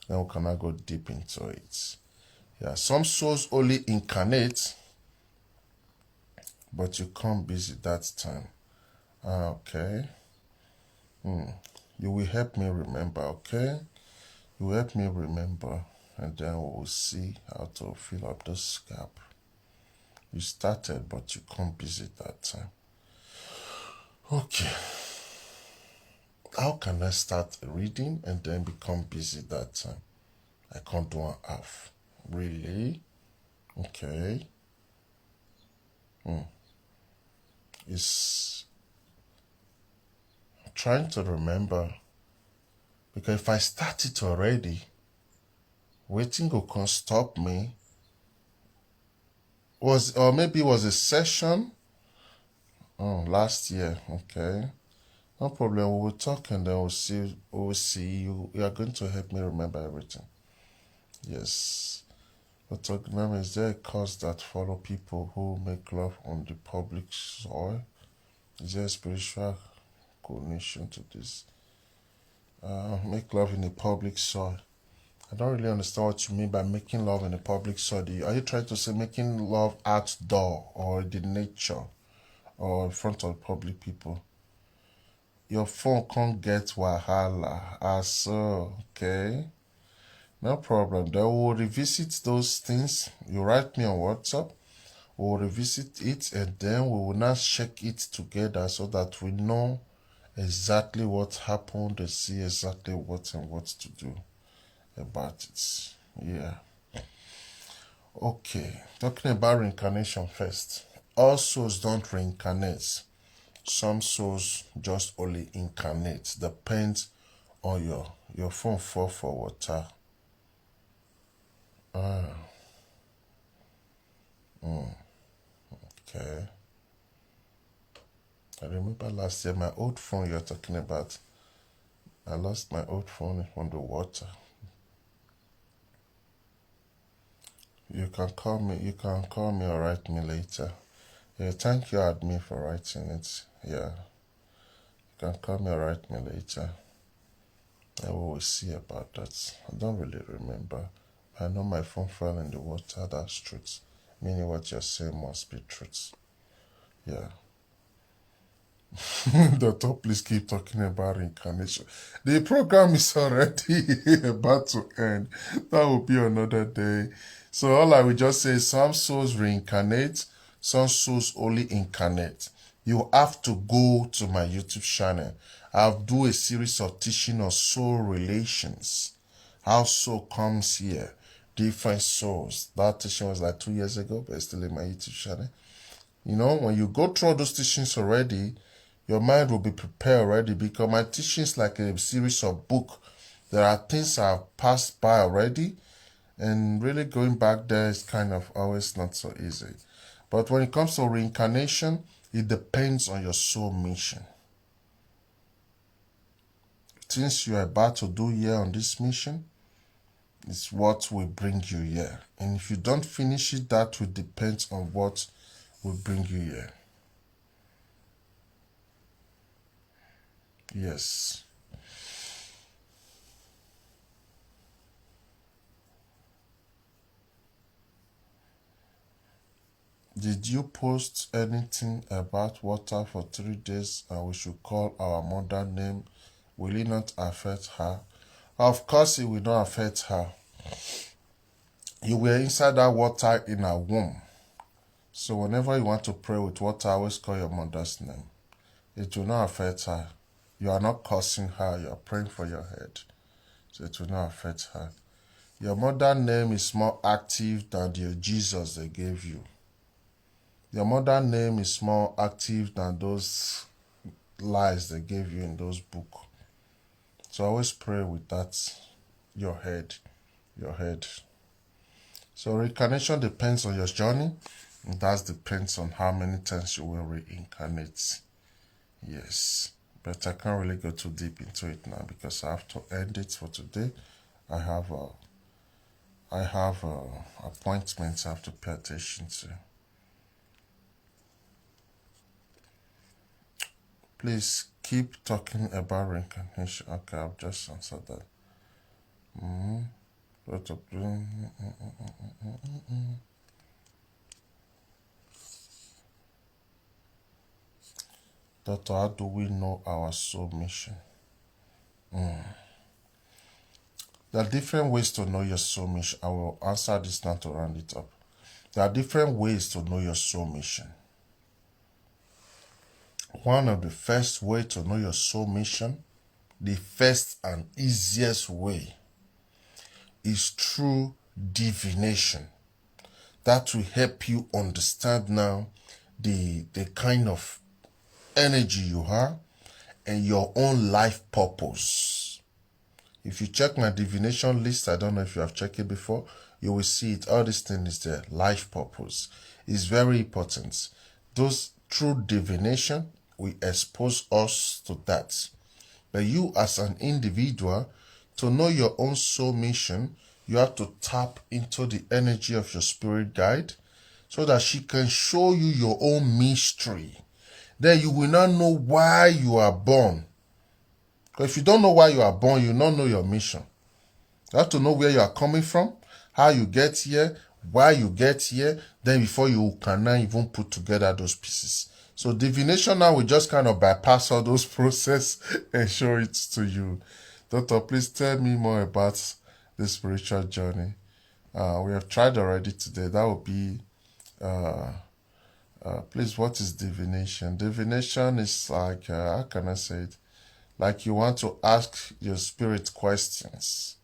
then we cannot go deep into it. Yeah, some souls only incarnate, but you can't visit that time. Okay. You will help me remember, okay? You will help me remember, and then we will see how to fill up this gap. You started, but you can't visit that time. Okay. How can I start reading and then become busy that time? I can't do one half. Really? Okay. It's trying to remember because if I start it already, waiting can't stop me. Or maybe it was a session. Oh, last year. Okay. No problem. We will talk and then we'll see you. You are going to help me remember everything. Yes. But OGUNAME, is there a cause that follow people who make love on the public soil? Is there a spiritual connection to this? Make love in the public soil. I don't really understand what you mean by making love in the public soil. Are you trying to say making love outdoor or in the nature or in front of public people? Your phone can't get wahala. So, okay. No problem. Then we'll revisit those things. You write me on WhatsApp. We'll revisit it and then we will now check it together so that we know exactly what happened and see exactly what and what to do about it. Yeah. Okay. Talking about reincarnation first. All souls don't reincarnate. Some souls just only incarnate. Depends on your phone fall for water. Okay. I remember last year my old phone you're talking about. I lost my old phone on the water. You can call me or write me later. Yeah, thank you, admin, for writing it. Yeah. can call me or write me later. And we will see about that. I don't really remember. I know my phone fell in the water. That's truth. Meaning what you're saying must be truth. Yeah. Doctor, please keep talking about reincarnation. The program is already about to end. That will be another day. So all I will just say is some souls reincarnate, some souls only incarnate. You have to go to my YouTube channel. I'll do a series of teaching on soul relations. How soul comes here. Different souls. That teaching was like 2 years ago, but it's still in my YouTube channel. You know, when you go through all those teachings already, your mind will be prepared already, because my teachings like a series of book. There are things I've passed by already, and really going back there is kind of always not so easy. But when it comes to reincarnation, it depends on your soul mission. Things you are about to do here on this mission is what will bring you here. And if you don't finish it, that will depend on what will bring you here. Yes. Did you post anything about water for 3 days and we should call our mother name? Will it not affect her? Of course it will not affect her. You were inside that water in her womb. So whenever you want to pray with water, always call your mother's name. It will not affect her. You are not cursing her, you are praying for your head. So it will not affect her. Your mother's name is more active than the Jesus they gave you. Your mother's name is more active than those lies they gave you in those books. So always pray with that, your head. So reincarnation depends on your journey, and that depends on how many times you will reincarnate. Yes, but I can't really go too deep into it now because I have to end it for today. I have appointments I have to pay attention to. Please keep talking about reincarnation. Okay, I've just answered that. Doctor, how do we know our soul mission? There are different ways to know your soul mission. I will answer this now to round it up. There are different ways to know your soul mission. One of the first way to know your soul mission, the first and easiest way, is through divination. That will help you understand now the kind of energy you have and your own life purpose. If you check my divination list, I don't know if you have checked it before, you will see it. All these things is there. Life purpose is very important. Those through divination will expose us to that. But you as an individual, to know your own soul mission, you have to tap into the energy of your spirit guide so that she can show you your own mystery. Then you will not know why you are born. Because if you don't know why you are born, you will not know your mission. You have to know where you are coming from, how you get here, why you get here, then before you can now even put together those pieces. So divination now will just kind of bypass all those process and show it to you. Doctor, please tell me more about the spiritual journey. We have tried already today. That would be, please, what is divination? Divination is like, how can I say it? Like you want to ask your spirit questions.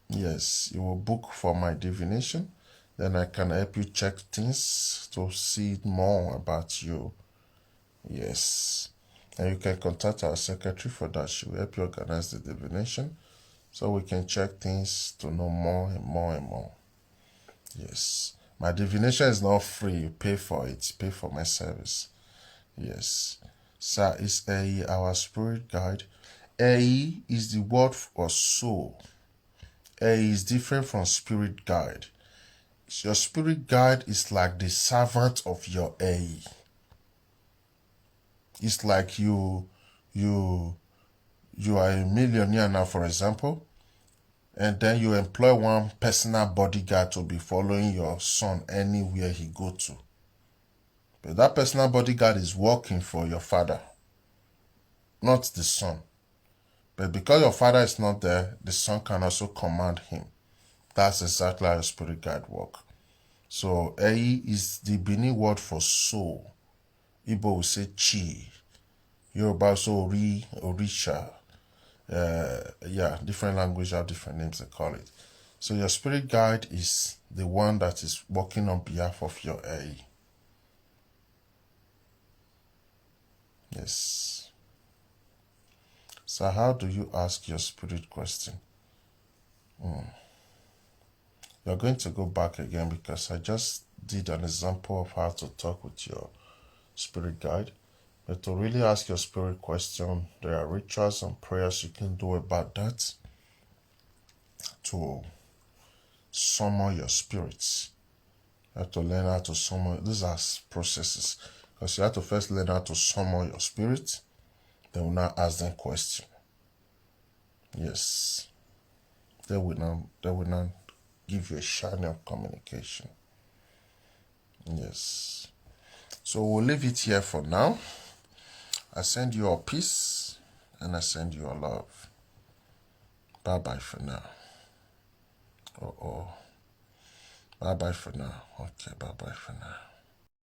Yes, you will book for my divination. Then I can help you check things to see more about you. Yes. And you can contact our secretary for that. She will help you organize the divination so we can check things to know more and more and more. Yes. My divination is not free. You pay for it. Pay for my service. Yes. Sir, is AE our spirit guide? AE is the word for soul. AE is different from spirit guide. Your spirit guide is like the servant of your AE. It's like you are a millionaire now, for example, and then you employ one personal bodyguard to be following your son anywhere he go to. But that personal bodyguard is working for your father, not the son. But because your father is not there, the son can also command him. That's exactly how a spirit guide work. So Eyi is the Benin word for soul. Igbo will say chi. Yoruba also ori, orisha. Yeah, different language have different names they call it. So your spirit guide is the one that is working on behalf of your Eyi. Yes. So how do you ask your spirit question? You're going to go back again because I just did an example of how to talk with your spirit guide. But to really ask your spirit question, there are rituals and prayers you can do about that to summon your spirits. You have to learn how to summon. These are processes because you have to first learn how to summon your spirit. Then we'll now ask them question. Yes. They will now give you a channel of communication. Yes. So we'll leave it here for now. I send you a peace and I send you a love. Bye bye for now. Oh. Bye bye for now. Okay, bye bye for now.